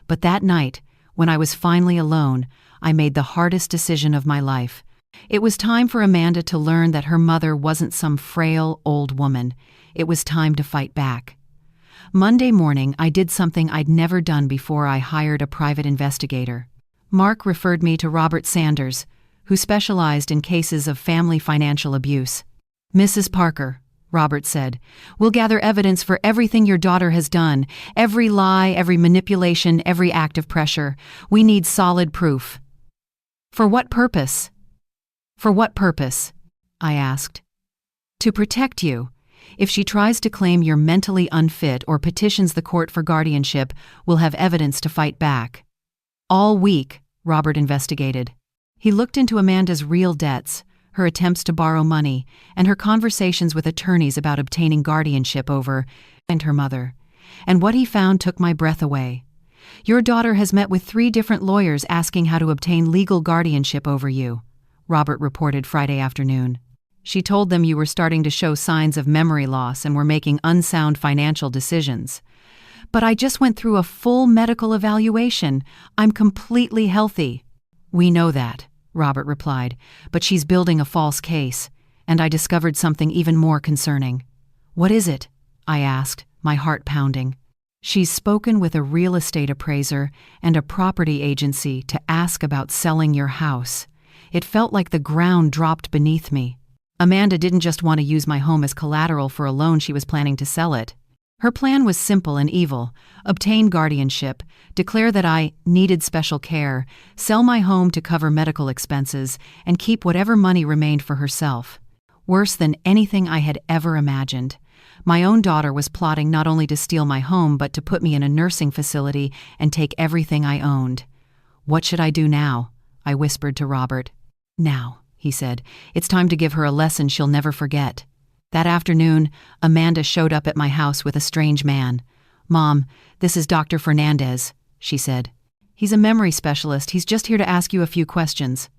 But that night, when I was finally alone, I made the hardest decision of my life. It was time for Amanda to learn that her mother wasn't some frail, old woman. It was time to fight back. Monday morning, I did something I'd never done before. I hired a private investigator. Mark referred me to Robert Sanders, who specialized in cases of family financial abuse. "Mrs. Parker," Robert said, "we'll gather evidence for everything your daughter has done, every lie, every manipulation, every act of pressure. We need solid proof." "For what purpose?" "For what purpose?" I asked. "To protect you. If she tries to claim you're mentally unfit or petitions the court for guardianship, we'll have evidence to fight back." All week, Robert investigated. He looked into Amanda's real debts, her attempts to borrow money, and her conversations with attorneys about obtaining guardianship over and her mother. And what he found took my breath away. "Your daughter has met with 3 different lawyers asking how to obtain legal guardianship over you," Robert reported Friday afternoon. "She told them you were starting to show signs of memory loss and were making unsound financial decisions. But I just went through a full medical evaluation. I'm completely healthy." "We know that," Robert replied, "but she's building a false case. And I discovered something even more concerning." "What is it?" I asked, my heart pounding. "She's spoken with a real estate appraiser and a property agency to ask about selling your house." It felt like the ground dropped beneath me. Amanda didn't just want to use my home as collateral for a loan. She was planning to sell it. Her plan was simple and evil: obtain guardianship, declare that I needed special care, sell my home to cover medical expenses, and keep whatever money remained for herself. Worse than anything I had ever imagined. My own daughter was plotting not only to steal my home but to put me in a nursing facility and take everything I owned. "What should I do now?" I whispered to Robert. "Now," he said. "It's time to give her a lesson she'll never forget." That afternoon, Amanda showed up at my house with a strange man. "Mom, this is Dr. Fernandez," she said. "He's a memory specialist. He's just here to ask you a few questions."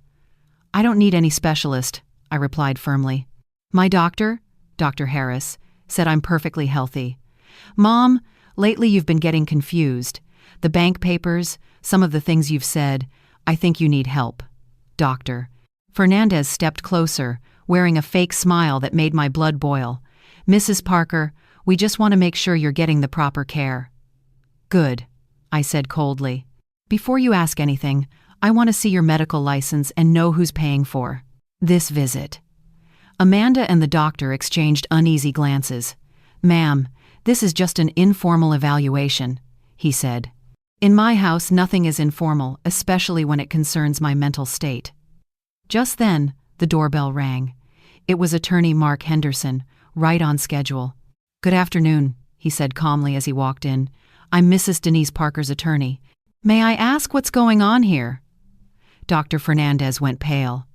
"I don't need any specialist," I replied firmly. "My doctor, Dr. Harris, said I'm perfectly healthy." "Mom, lately you've been getting confused. The bank papers, some of the things you've said, I think you need help." "Doctor." Fernandez stepped closer, wearing a fake smile that made my blood boil. "Mrs. Parker, we just want to make sure you're getting the proper care." "Good," I said coldly. "Before you ask anything, I want to see your medical license and know who's paying for this visit." Amanda and the doctor exchanged uneasy glances. "Ma'am, this is just an informal evaluation," he said. "In my house, nothing is informal, especially when it concerns my mental state." Just then, the doorbell rang. It was attorney Mark Henderson, right on schedule. "Good afternoon," he said calmly as he walked in. "I'm Mrs. Denise Parker's attorney. May I ask what's going on here?" Dr. Fernandez went pale.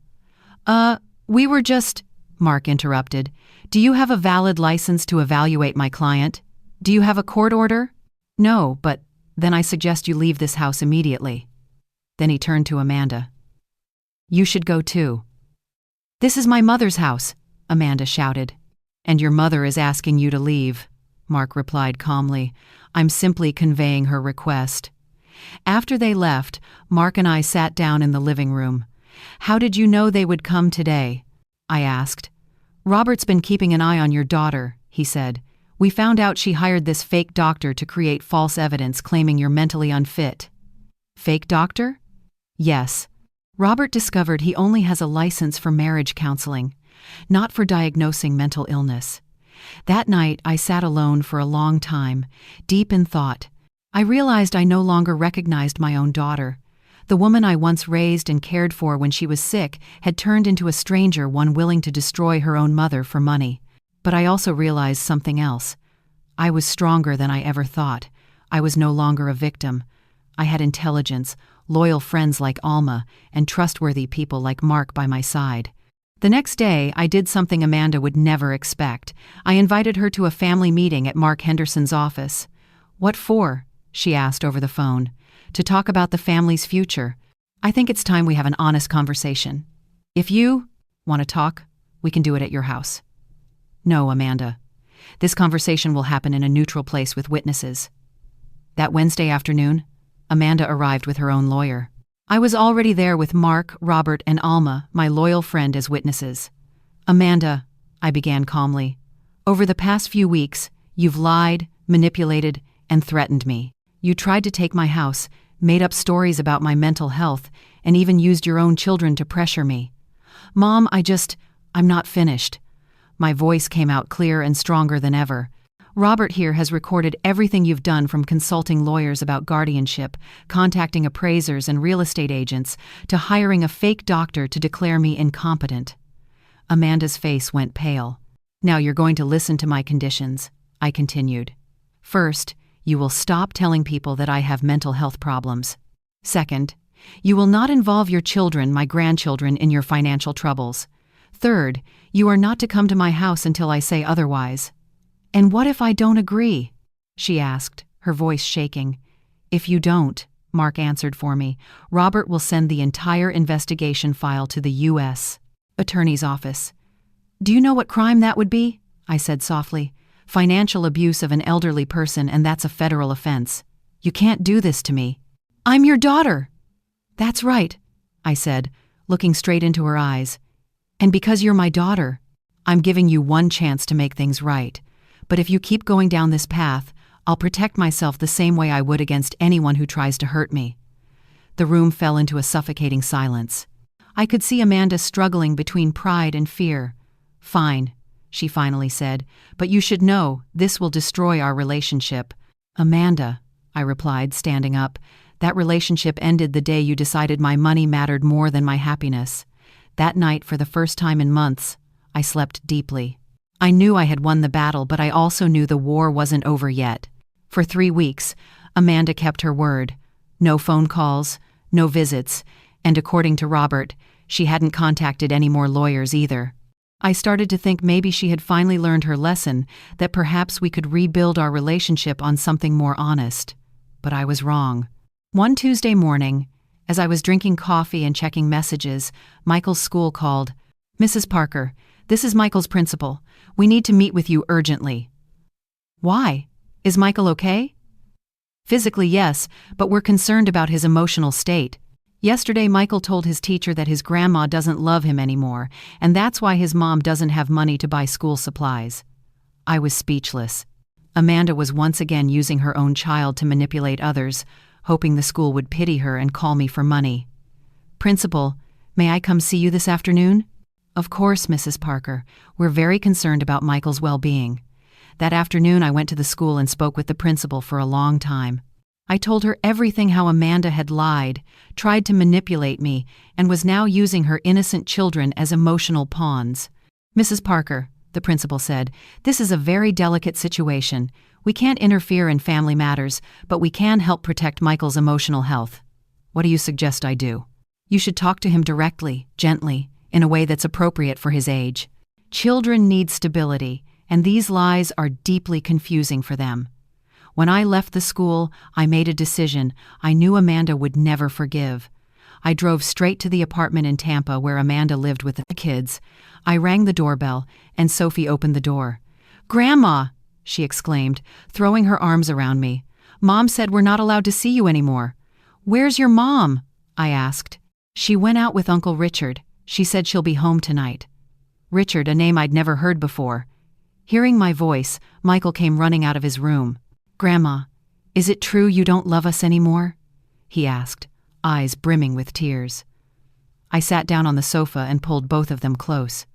We were just," Mark interrupted. "Do you have a valid license to evaluate my client? Do you have a court order?" "No, but then I suggest you leave this house immediately." Then he turned to Amanda. "You should go too." "This is my mother's house," Amanda shouted. "And your mother is asking you to leave," Mark replied calmly. "I'm simply conveying her request." After they left, Mark and I sat down in the living room. "How did you know they would come today?" I asked. "Robert's been keeping an eye on your daughter," he said. "We found out she hired this fake doctor to create false evidence claiming you're mentally unfit." "Fake doctor?" "Yes. Robert discovered he only has a license for marriage counseling, not for diagnosing mental illness." That night, I sat alone for a long time, deep in thought. I realized I no longer recognized my own daughter. The woman I once raised and cared for when she was sick had turned into a stranger, one willing to destroy her own mother for money. But I also realized something else. I was stronger than I ever thought. I was no longer a victim. I had intelligence, loyal friends like Alma, and trustworthy people like Mark by my side. The next day, I did something Amanda would never expect. I invited her to a family meeting at Mark Henderson's office. "What for?" she asked over the phone. "To talk about the family's future. I think it's time we have an honest conversation. If you want to talk, we can do it at your house." "No, Amanda. This conversation will happen in a neutral place with witnesses." That Wednesday afternoon, Amanda arrived with her own lawyer. I was already there with Mark, Robert, and Alma, my loyal friend, as witnesses. "Amanda," I began calmly, "over the past few weeks, you've lied, manipulated, and threatened me. You tried to take my house, made up stories about my mental health, and even used your own children to pressure me." "Mom, I'm not finished." My voice came out clear and stronger than ever. "Robert here has recorded everything you've done, from consulting lawyers about guardianship, contacting appraisers and real estate agents, to hiring a fake doctor to declare me incompetent." Amanda's face went pale. "Now you're going to listen to my conditions," I continued. "First, you will stop telling people that I have mental health problems. Second, you will not involve your children, my grandchildren, in your financial troubles. Third, you are not to come to my house until I say otherwise." "And what if I don't agree?" she asked, her voice shaking. "If you don't," Mark answered for me, "Robert will send the entire investigation file to the U.S. Attorney's Office." "Do you know what crime that would be?" I said softly. "Financial abuse of an elderly person, and that's a federal offense. You can't do this to me." "I'm your daughter." "That's right," I said, looking straight into her eyes. "And because you're my daughter, I'm giving you one chance to make things right. But if you keep going down this path, I'll protect myself the same way I would against anyone who tries to hurt me." The room fell into a suffocating silence. I could see Amanda struggling between pride and fear. "Fine. she finally said, "but you should know, this will destroy our relationship." "Amanda," I replied, standing up, "that relationship ended the day you decided my money mattered more than my happiness." That night, for the first time in months, I slept deeply. I knew I had won the battle, but I also knew the war wasn't over yet. For 3 weeks, Amanda kept her word. No phone calls, no visits, and according to Robert, she hadn't contacted any more lawyers either. I started to think maybe she had finally learned her lesson, that perhaps we could rebuild our relationship on something more honest. But I was wrong. One Tuesday morning, as I was drinking coffee and checking messages, Michael's school called. "Mrs. Parker, this is Michael's principal. We need to meet with you urgently." "Why? Is Michael okay?" "Physically, yes, but we're concerned about his emotional state. Yesterday, Michael told his teacher that his grandma doesn't love him anymore, and that's why his mom doesn't have money to buy school supplies." I was speechless. Amanda was once again using her own child to manipulate others, hoping the school would pity her and call me for money. "Principal, may I come see you this afternoon?" "Of course, Mrs. Parker. We're very concerned about Michael's well-being." That afternoon, I went to the school and spoke with the principal for a long time. I told her everything, how Amanda had lied, tried to manipulate me, and was now using her innocent children as emotional pawns. "Mrs. Parker," the principal said, "this is a very delicate situation. We can't interfere in family matters, but we can help protect Michael's emotional health. What do you suggest I do?" "You should talk to him directly, gently, in a way that's appropriate for his age. Children need stability, and these lies are deeply confusing for them." When I left the school, I made a decision I knew Amanda would never forgive. I drove straight to the apartment in Tampa where Amanda lived with the kids. I rang the doorbell, and Sophie opened the door. "Grandma!" she exclaimed, throwing her arms around me. "Mom said we're not allowed to see you anymore." "Where's your mom?" I asked. "She went out with Uncle Richard. She said she'll be home tonight." Richard, a name I'd never heard before. Hearing my voice, Michael came running out of his room. "Grandma, is it true you don't love us anymore?" he asked, eyes brimming with tears. I sat down on the sofa and pulled both of them close.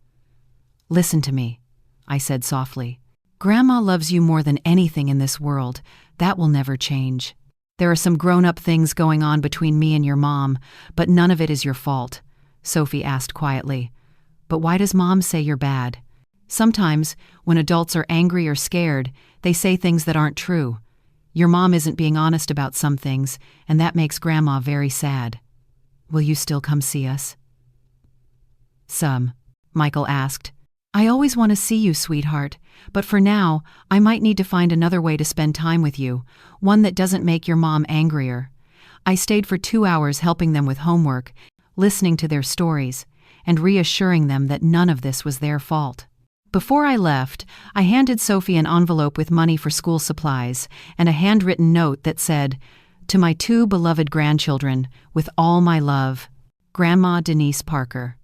"Listen to me," I said softly. "Grandma loves you more than anything in this world. That will never change. There are some grown-up things going on between me and your mom, but none of it is your fault," Sophie asked quietly. "But why does Mom say you're bad?" "Sometimes, when adults are angry or scared, they say things that aren't true. Your mom isn't being honest about some things, and that makes Grandma very sad. Will you still come see us?" "Some," Michael asked. "I always want to see you, sweetheart, but for now, I might need to find another way to spend time with you, one that doesn't make your mom angrier." I stayed for 2 hours helping them with homework, listening to their stories, and reassuring them that none of this was their fault. Before I left, I handed Sophie an envelope with money for school supplies and a handwritten note that said, "To my 2 beloved grandchildren, with all my love, Grandma Denise Parker."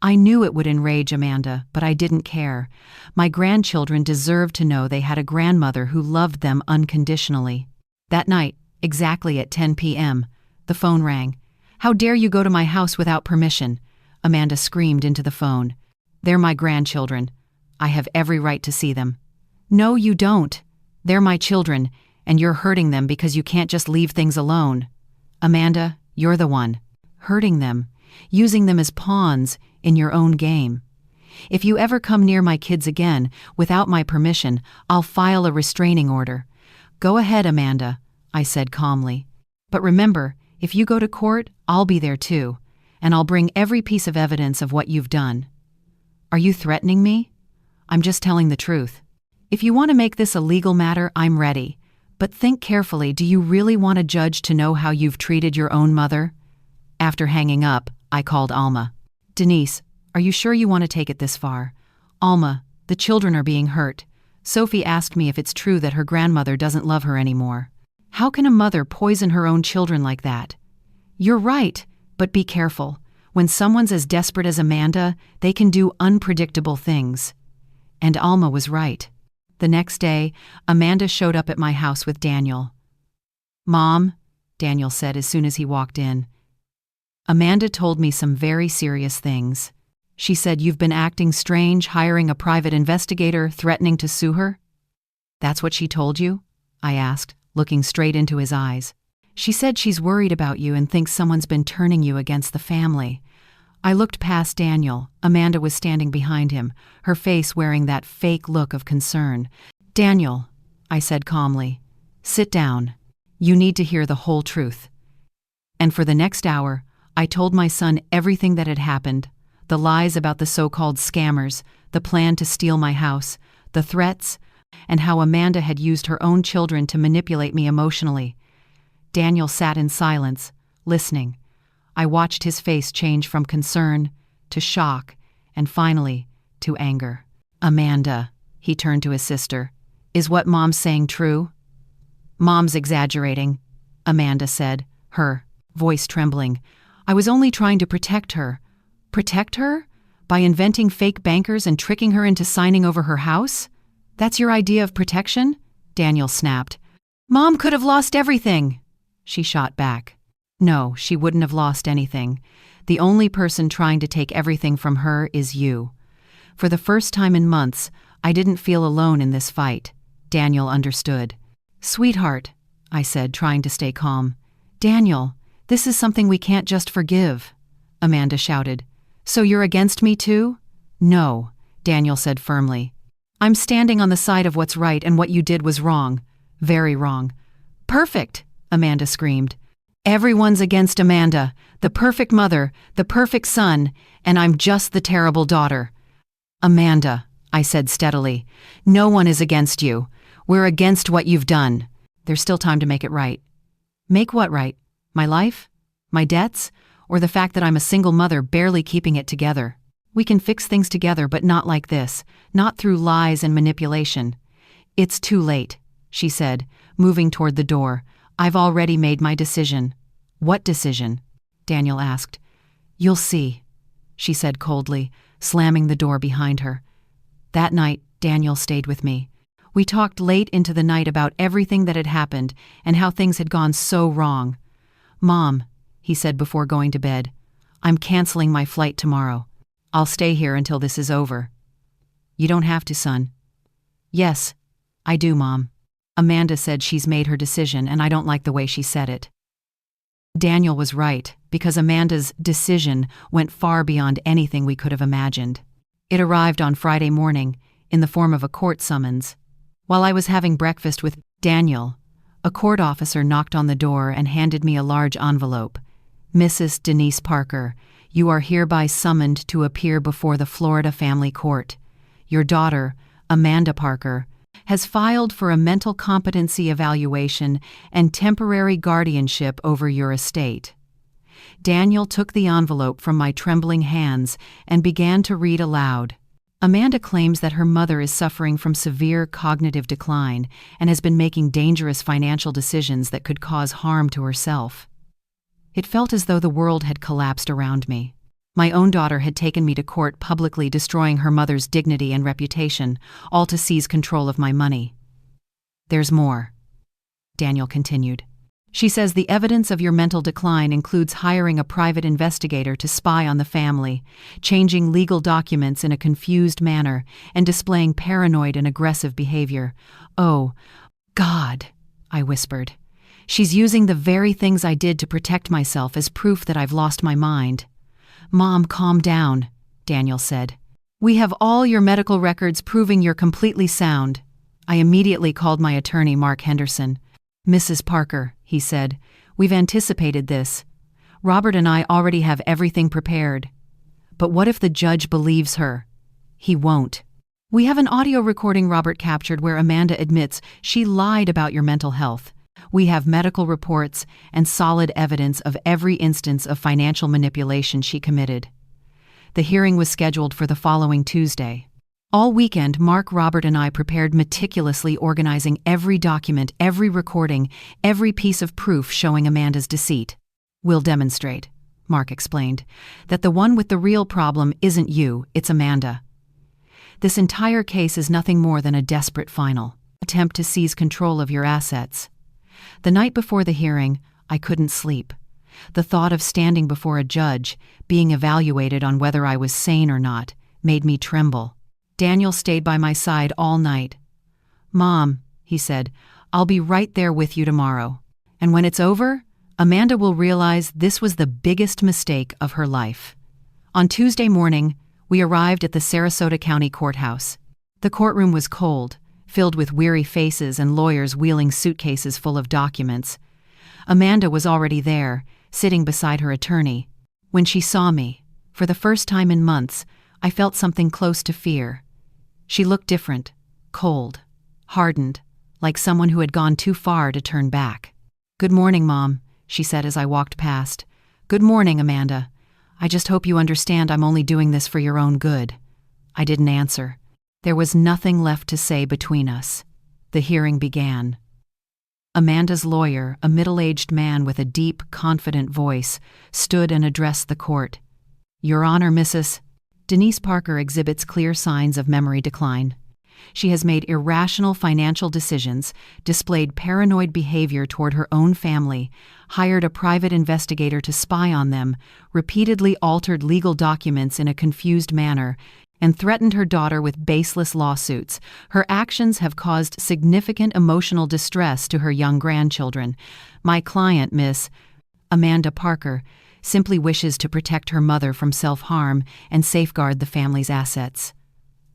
I knew it would enrage Amanda, but I didn't care. My grandchildren deserved to know they had a grandmother who loved them unconditionally. That night, exactly at 10 p.m., the phone rang. "How dare you go to my house without permission?" Amanda screamed into the phone. "They're my grandchildren. I have every right to see them." "No, you don't. They're my children, and you're hurting them because you can't just leave things alone." "Amanda, you're the one. Hurting them, using them as pawns in your own game. If you ever come near my kids again, without my permission, I'll file a restraining order." "Go ahead, Amanda," I said calmly. "But remember, if you go to court, I'll be there too, and I'll bring every piece of evidence of what you've done." "Are you threatening me?" "I'm just telling the truth. If you want to make this a legal matter, I'm ready. But think carefully, do you really want a judge to know how you've treated your own mother?" After hanging up, I called Alma. "Denise, are you sure you want to take it this far?" "Alma, the children are being hurt. Sophie asked me if it's true that her grandmother doesn't love her anymore. How can a mother poison her own children like that?" "You're right, but be careful. When someone's as desperate as Amanda, they can do unpredictable things." And Alma was right. The next day, Amanda showed up at my house with Daniel. "Mom," Daniel said as soon as he walked in, "Amanda told me some very serious things." She said you've been acting strange, hiring a private investigator, threatening to sue her? That's what she told you? I asked, looking straight into his eyes. She said she's worried about you and thinks someone's been turning you against the family. I looked past Daniel. Amanda was standing behind him, her face wearing that fake look of concern. Daniel, I said calmly, sit down. You need to hear the whole truth. And for the next hour, I told my son everything that had happened, the lies about the so-called scammers, the plan to steal my house, the threats, and how Amanda had used her own children to manipulate me emotionally. Daniel sat in silence, listening. I watched his face change from concern to shock and finally to anger. Amanda, he turned to his sister, is what Mom's saying true? Mom's exaggerating, Amanda said, her voice trembling. I was only trying to protect her. Protect her? By inventing fake bankers and tricking her into signing over her house? That's your idea of protection? Daniel snapped. Mom could have lost everything, she shot back. No, she wouldn't have lost anything. The only person trying to take everything from her is you. For the first time in months, I didn't feel alone in this fight. Daniel understood. Sweetheart, I said, trying to stay calm. Daniel, this is something we can't just forgive, Amanda shouted. So you're against me too? No, Daniel said firmly. I'm standing on the side of what's right and what you did was wrong. Very wrong. Perfect, Amanda screamed. Everyone's against Amanda, the perfect mother, the perfect son, and I'm just the terrible daughter. Amanda, I said steadily, no one is against you. We're against what you've done. There's still time to make it right. Make what right? My life? My debts? Or the fact that I'm a single mother barely keeping it together? We can fix things together, but not like this, not through lies and manipulation. It's too late, she said, moving toward the door. I've already made my decision. What decision? Daniel asked. You'll see, she said coldly, slamming the door behind her. That night, Daniel stayed with me. We talked late into the night about everything that had happened and how things had gone so wrong. Mom, he said before going to bed, I'm canceling my flight tomorrow. I'll stay here until this is over. You don't have to, son. Yes, I do, Mom. Amanda said she's made her decision and I don't like the way she said it. Daniel was right, because Amanda's decision went far beyond anything we could have imagined. It arrived on Friday morning in the form of a court summons. While I was having breakfast with Daniel, a court officer knocked on the door and handed me a large envelope. Mrs. Denise Parker, you are hereby summoned to appear before the Florida Family Court. Your daughter, Amanda Parker, has filed for a mental competency evaluation and temporary guardianship over your estate. Daniel took the envelope from my trembling hands and began to read aloud. Amanda claims that her mother is suffering from severe cognitive decline and has been making dangerous financial decisions that could cause harm to herself. It felt as though the world had collapsed around me. My own daughter had taken me to court, publicly destroying her mother's dignity and reputation, all to seize control of my money. There's more, Daniel continued. She says the evidence of your mental decline includes hiring a private investigator to spy on the family, changing legal documents in a confused manner, and displaying paranoid and aggressive behavior. Oh, God, I whispered. She's using the very things I did to protect myself as proof that I've lost my mind. Mom, calm down, Daniel said. We have all your medical records proving you're completely sound. I immediately called my attorney, Mark Henderson. Mrs. Parker, he said, we've anticipated this. Robert and I already have everything prepared. But what if the judge believes her? He won't. We have an audio recording Robert captured where Amanda admits she lied about your mental health. We have medical reports and solid evidence of every instance of financial manipulation she committed. The hearing was scheduled for the following Tuesday. All weekend, Mark, Robert, and I prepared meticulously, organizing every document, every recording, every piece of proof showing Amanda's deceit. We'll demonstrate, Mark explained, that the one with the real problem isn't you, it's Amanda. This entire case is nothing more than a desperate final attempt to seize control of your assets. The night before the hearing, I couldn't sleep. The thought of standing before a judge, being evaluated on whether I was sane or not, made me tremble. Daniel stayed by my side all night. "Mom," he said, "I'll be right there with you tomorrow. And when it's over, Amanda will realize this was the biggest mistake of her life." On Tuesday morning, we arrived at the Sarasota County Courthouse. The courtroom was cold, filled with weary faces and lawyers wheeling suitcases full of documents. Amanda was already there, sitting beside her attorney. When she saw me, for the first time in months, I felt something close to fear. She looked different, cold, hardened, like someone who had gone too far to turn back. "Good morning, Mom," she said as I walked past. "Good morning, Amanda. I just hope you understand I'm only doing this for your own good." I didn't answer. There was nothing left to say between us. The hearing began. Amanda's lawyer, a middle-aged man with a deep, confident voice, stood and addressed the court. "Your Honor, Mrs. Denise Parker exhibits clear signs of memory decline. She has made irrational financial decisions, displayed paranoid behavior toward her own family, hired a private investigator to spy on them, repeatedly altered legal documents in a confused manner, and threatened her daughter with baseless lawsuits. Her actions have caused significant emotional distress to her young grandchildren. My client, Miss Amanda Parker, simply wishes to protect her mother from self-harm and safeguard the family's assets."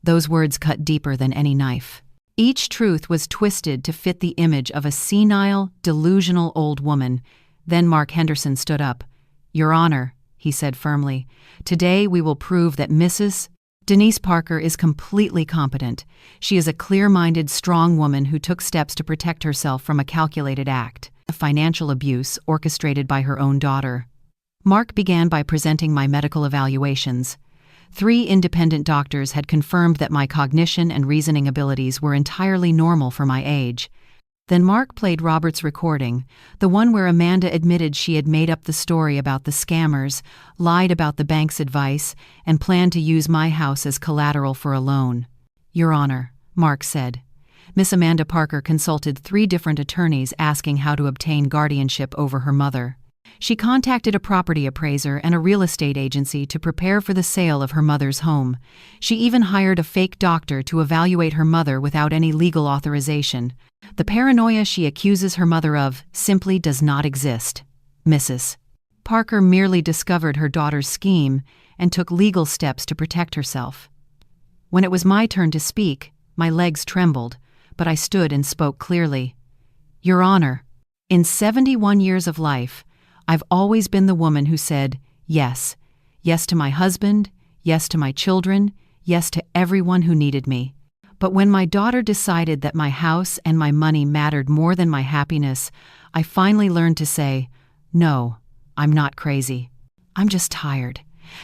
Those words cut deeper than any knife. Each truth was twisted to fit the image of a senile, delusional old woman. Then Mark Henderson stood up. "Your Honor," he said firmly, "today we will prove that Mrs. Denise Parker is completely competent. She is a clear-minded, strong woman who took steps to protect herself from a calculated act of financial abuse orchestrated by her own daughter." Mark began by presenting my medical evaluations. 3 independent doctors had confirmed that my cognition and reasoning abilities were entirely normal for my age. Then Mark played Robert's recording, the one where Amanda admitted she had made up the story about the scammers, lied about the bank's advice, and planned to use my house as collateral for a loan. "Your Honor," Mark said, "Miss Amanda Parker consulted 3 different attorneys asking how to obtain guardianship over her mother. She contacted a property appraiser and a real estate agency to prepare for the sale of her mother's home. She even hired a fake doctor to evaluate her mother without any legal authorization. The paranoia she accuses her mother of simply does not exist. Mrs. Parker merely discovered her daughter's scheme and took legal steps to protect herself." When it was my turn to speak, my legs trembled, but I stood and spoke clearly. "Your Honor, in 71 years of life, I've always been the woman who said yes. Yes to my husband, yes to my children, yes to everyone who needed me. But when my daughter decided that my house and my money mattered more than my happiness, I finally learned to say, no, I'm not crazy. I'm just tired.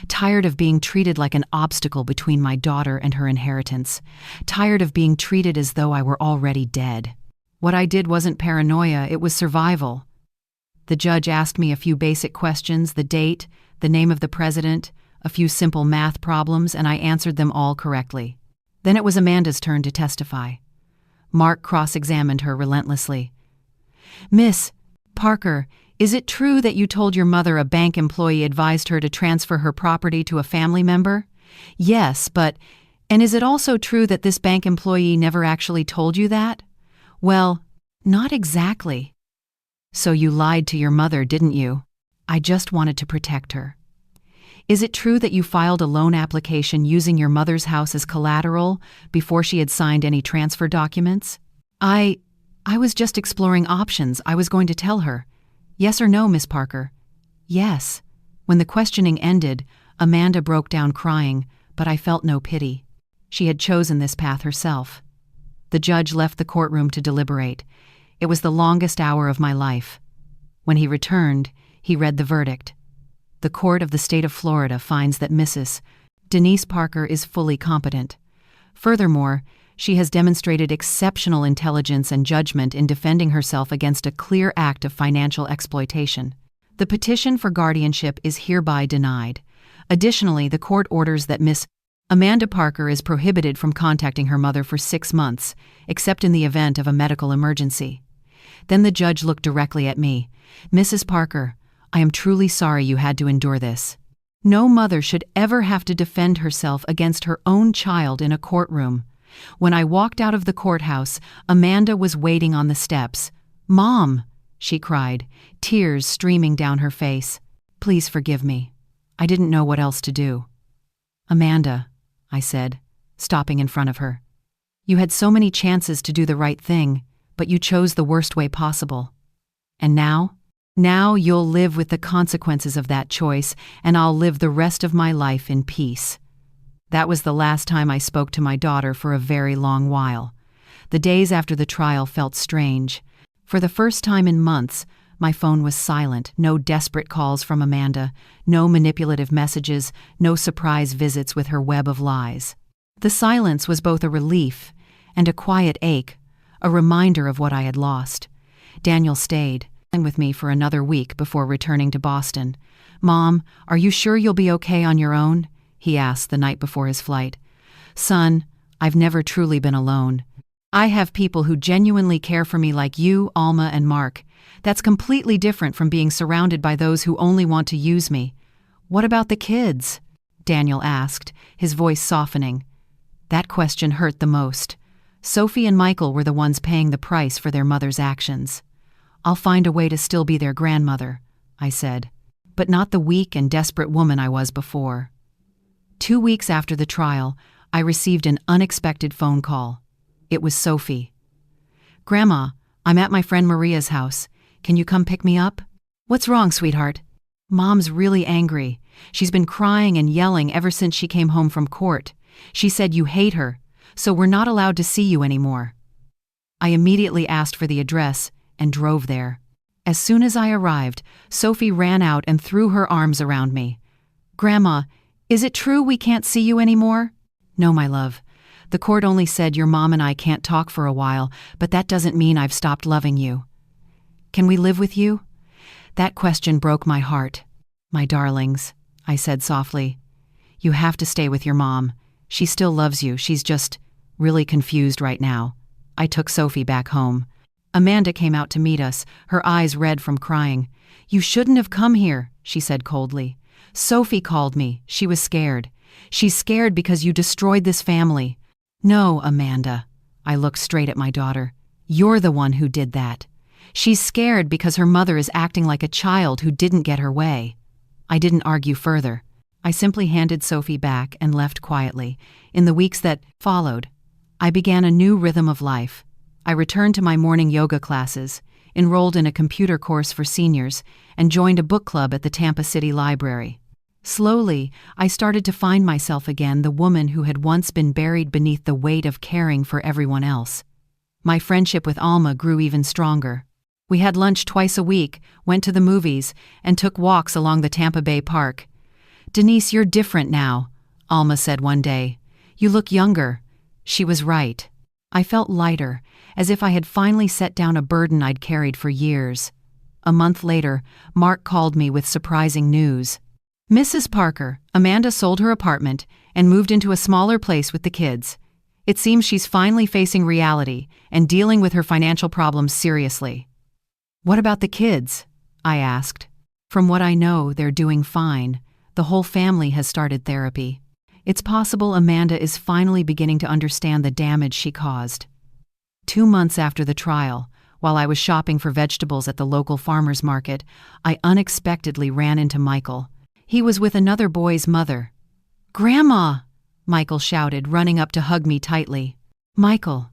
Tired of being treated like an obstacle between my daughter and her inheritance. Tired of being treated as though I were already dead. What I did wasn't paranoia, it was survival." The judge asked me a few basic questions, the date, the name of the president, a few simple math problems, and I answered them all correctly. Then it was Amanda's turn to testify. Mark cross-examined her relentlessly. "Miss Parker, is it true that you told your mother a bank employee advised her to transfer her property to a family member?" "Yes, and is it also true that this bank employee never actually told you that?" "Well, not exactly." "So you lied to your mother, didn't you?" "I just wanted to protect her." "Is it true that you filed a loan application using your mother's house as collateral before she had signed any transfer documents?" I was just exploring options. I was going to tell her." "Yes or no, Miss Parker?" "Yes." When the questioning ended, Amanda broke down crying, but I felt no pity. She had chosen this path herself. The judge left the courtroom to deliberate. It was the longest hour of my life. When he returned, he read the verdict. The court of the state of Florida finds that Mrs. Denise Parker is fully competent. Furthermore, she has demonstrated exceptional intelligence and judgment in defending herself against a clear act of financial exploitation. The petition for guardianship is hereby denied. Additionally, the court orders that Miss Amanda Parker is prohibited from contacting her mother for 6 months, except in the event of a medical emergency. Then the judge looked directly at me. "Mrs. Parker, I am truly sorry you had to endure this. No mother should ever have to defend herself against her own child in a courtroom. When I walked out of the courthouse, Amanda was waiting on the steps. "Mom," she cried, tears streaming down her face. "Please forgive me. I didn't know what else to do." "Amanda," I said, stopping in front of her. "You had so many chances to do the right thing, but you chose the worst way possible. And now? Now you'll live with the consequences of that choice, and I'll live the rest of my life in peace." That was the last time I spoke to my daughter for a very long while. The days after the trial felt strange. For the first time in months, my phone was silent, no desperate calls from Amanda, no manipulative messages, no surprise visits with her web of lies. The silence was both a relief and a quiet ache, a reminder of what I had lost. Daniel stayed with me for another week before returning to Boston. "Mom, are you sure you'll be okay on your own?" he asked the night before his flight. "Son, I've never truly been alone. I have people who genuinely care for me like you, Alma, and Mark. That's completely different from being surrounded by those who only want to use me." "What about the kids?" Daniel asked, his voice softening. That question hurt the most. Sophie and Michael were the ones paying the price for their mother's actions. "I'll find a way to still be their grandmother," I said, "but not the weak and desperate woman I was before." 2 weeks after the trial, I received an unexpected phone call. It was Sophie. "Grandma, I'm at my friend Maria's house. Can you come pick me up?" "What's wrong, sweetheart?" "Mom's really angry. She's been crying and yelling ever since she came home from court. She said you hate her, so we're not allowed to see you anymore." I immediately asked for the address and drove there. As soon as I arrived, Sophie ran out and threw her arms around me. "Grandma, is it true we can't see you anymore?" "No, my love. The court only said your mom and I can't talk for a while, but that doesn't mean I've stopped loving you." "Can we live with you?" That question broke my heart. "My darlings," I said softly, "you have to stay with your mom. She still loves you, she's just really confused right now." I took Sophie back home. Amanda came out to meet us, her eyes red from crying. "You shouldn't have come here," she said coldly. "Sophie called me. She was scared. She's scared because you destroyed this family." "No, Amanda." I looked straight at my daughter. "You're the one who did that. She's scared because her mother is acting like a child who didn't get her way." I didn't argue further. I simply handed Sophie back and left quietly. In the weeks that followed, I began a new rhythm of life. I returned to my morning yoga classes, enrolled in a computer course for seniors, and joined a book club at the Tampa City Library. Slowly, I started to find myself again, the woman who had once been buried beneath the weight of caring for everyone else. My friendship with Alma grew even stronger. We had lunch twice a week, went to the movies, and took walks along the Tampa Bay Park. "Denise, you're different now," Alma said one day. "You look younger." She was right. I felt lighter, as if I had finally set down a burden I'd carried for years. A month later, Mark called me with surprising news. "Mrs. Parker, Amanda sold her apartment and moved into a smaller place with the kids. It seems she's finally facing reality and dealing with her financial problems seriously." "What about the kids?" I asked. "From what I know, they're doing fine. The whole family has started therapy. It's possible Amanda is finally beginning to understand the damage she caused." 2 months after the trial, while I was shopping for vegetables at the local farmer's market, I unexpectedly ran into Michael. He was with another boy's mother. "Grandma!" Michael shouted, running up to hug me tightly. "Michael,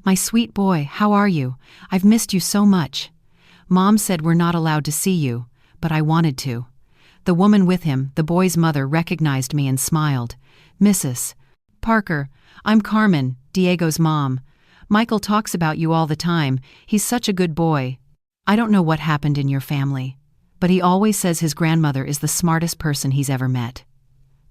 my sweet boy, how are you? I've missed you so much. Mom said we're not allowed to see you, but I wanted to." The woman with him, the boy's mother, recognized me and smiled. "Mrs. Parker, I'm Carmen, Diego's mom. Michael talks about you all the time. He's such a good boy. I don't know what happened in your family, but he always says his grandmother is the smartest person he's ever met."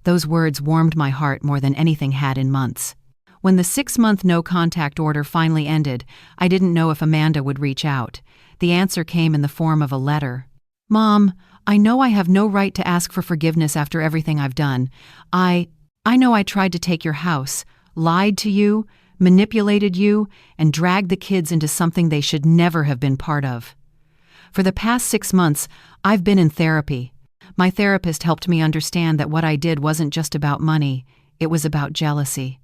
Those words warmed my heart more than anything had in months. When the 6-month no-contact order finally ended, I didn't know if Amanda would reach out. The answer came in the form of a letter. "Mom, I know I have no right to ask for forgiveness after everything I've done. I know I tried to take your house, lied to you, manipulated you, and dragged the kids into something they should never have been part of. For the past 6 months, I've been in therapy. My therapist helped me understand that what I did wasn't just about money, it was about jealousy.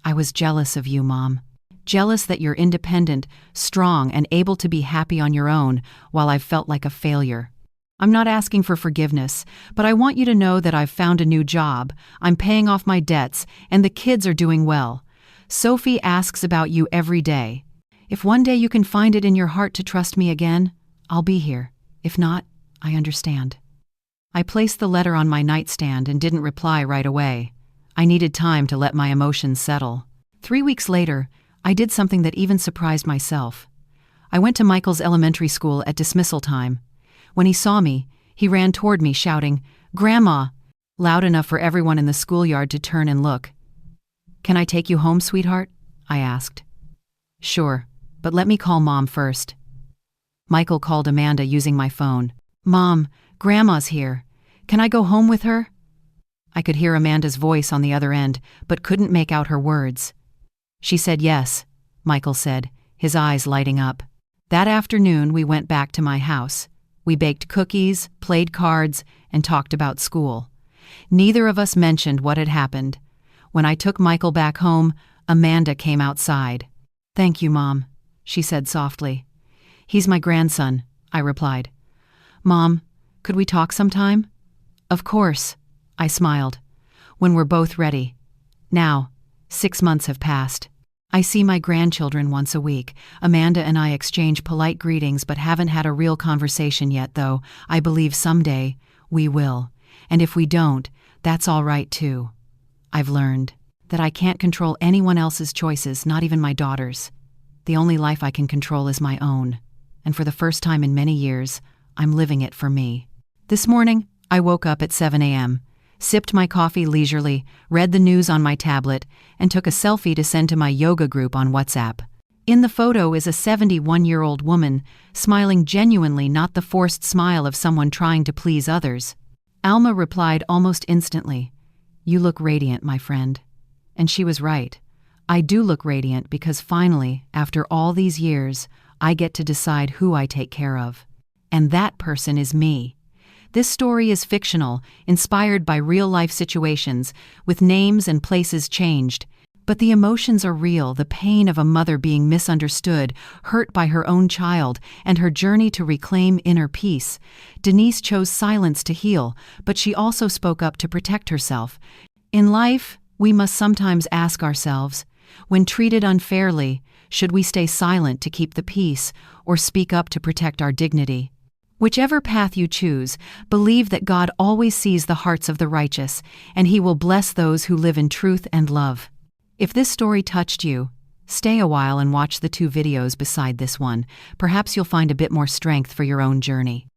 I was jealous of you, Mom. Jealous that you're independent, strong, and able to be happy on your own, while I've felt like a failure. I'm not asking for forgiveness, but I want you to know that I've found a new job, I'm paying off my debts, and the kids are doing well. Sophie asks about you every day. If one day you can find it in your heart to trust me again, I'll be here. If not, I understand. I placed the letter on my nightstand and didn't reply right away. I needed time to let my emotions settle. 3 weeks later, I did something that even surprised myself. I went to Michael's elementary school at dismissal time. When he saw me, he ran toward me shouting, "Grandma!" loud enough for everyone in the schoolyard to turn and look. "Can I take you home, sweetheart?" I asked. "Sure, but let me call Mom first." Michael called Amanda using my phone. "Mom, Grandma's here. Can I go home with her?" I could hear Amanda's voice on the other end, but couldn't make out her words. "She said yes," Michael said, his eyes lighting up. That afternoon, we went back to my house. We baked cookies, played cards, and talked about school. Neither of us mentioned what had happened. When I took Michael back home, Amanda came outside. "Thank you, Mom," she said softly. "He's my grandson," I replied. "Mom, could we talk sometime?" "Of course," I smiled. "When we're both ready." Now, 6 months have passed. I see my grandchildren once a week. Amanda and I exchange polite greetings but haven't had a real conversation yet, though I believe someday we will. And if we don't, that's all right too. I've learned that I can't control anyone else's choices, not even my daughter's. The only life I can control is my own. And for the first time in many years, I'm living it for me. This morning, I woke up at 7 a.m., sipped my coffee leisurely, read the news on my tablet, and took a selfie to send to my yoga group on WhatsApp. In the photo is a 71-year-old woman, smiling genuinely, not the forced smile of someone trying to please others. Alma replied almost instantly, "You look radiant, my friend." And she was right. I do look radiant because finally, after all these years, I get to decide who I take care of. And that person is me. This story is fictional, inspired by real-life situations, with names and places changed. But the emotions are real, the pain of a mother being misunderstood, hurt by her own child, and her journey to reclaim inner peace. Denise chose silence to heal, but she also spoke up to protect herself. In life, we must sometimes ask ourselves, when treated unfairly, should we stay silent to keep the peace, or speak up to protect our dignity? Whichever path you choose, believe that God always sees the hearts of the righteous, and He will bless those who live in truth and love. If this story touched you, stay a while and watch the 2 videos beside this one. Perhaps you'll find a bit more strength for your own journey.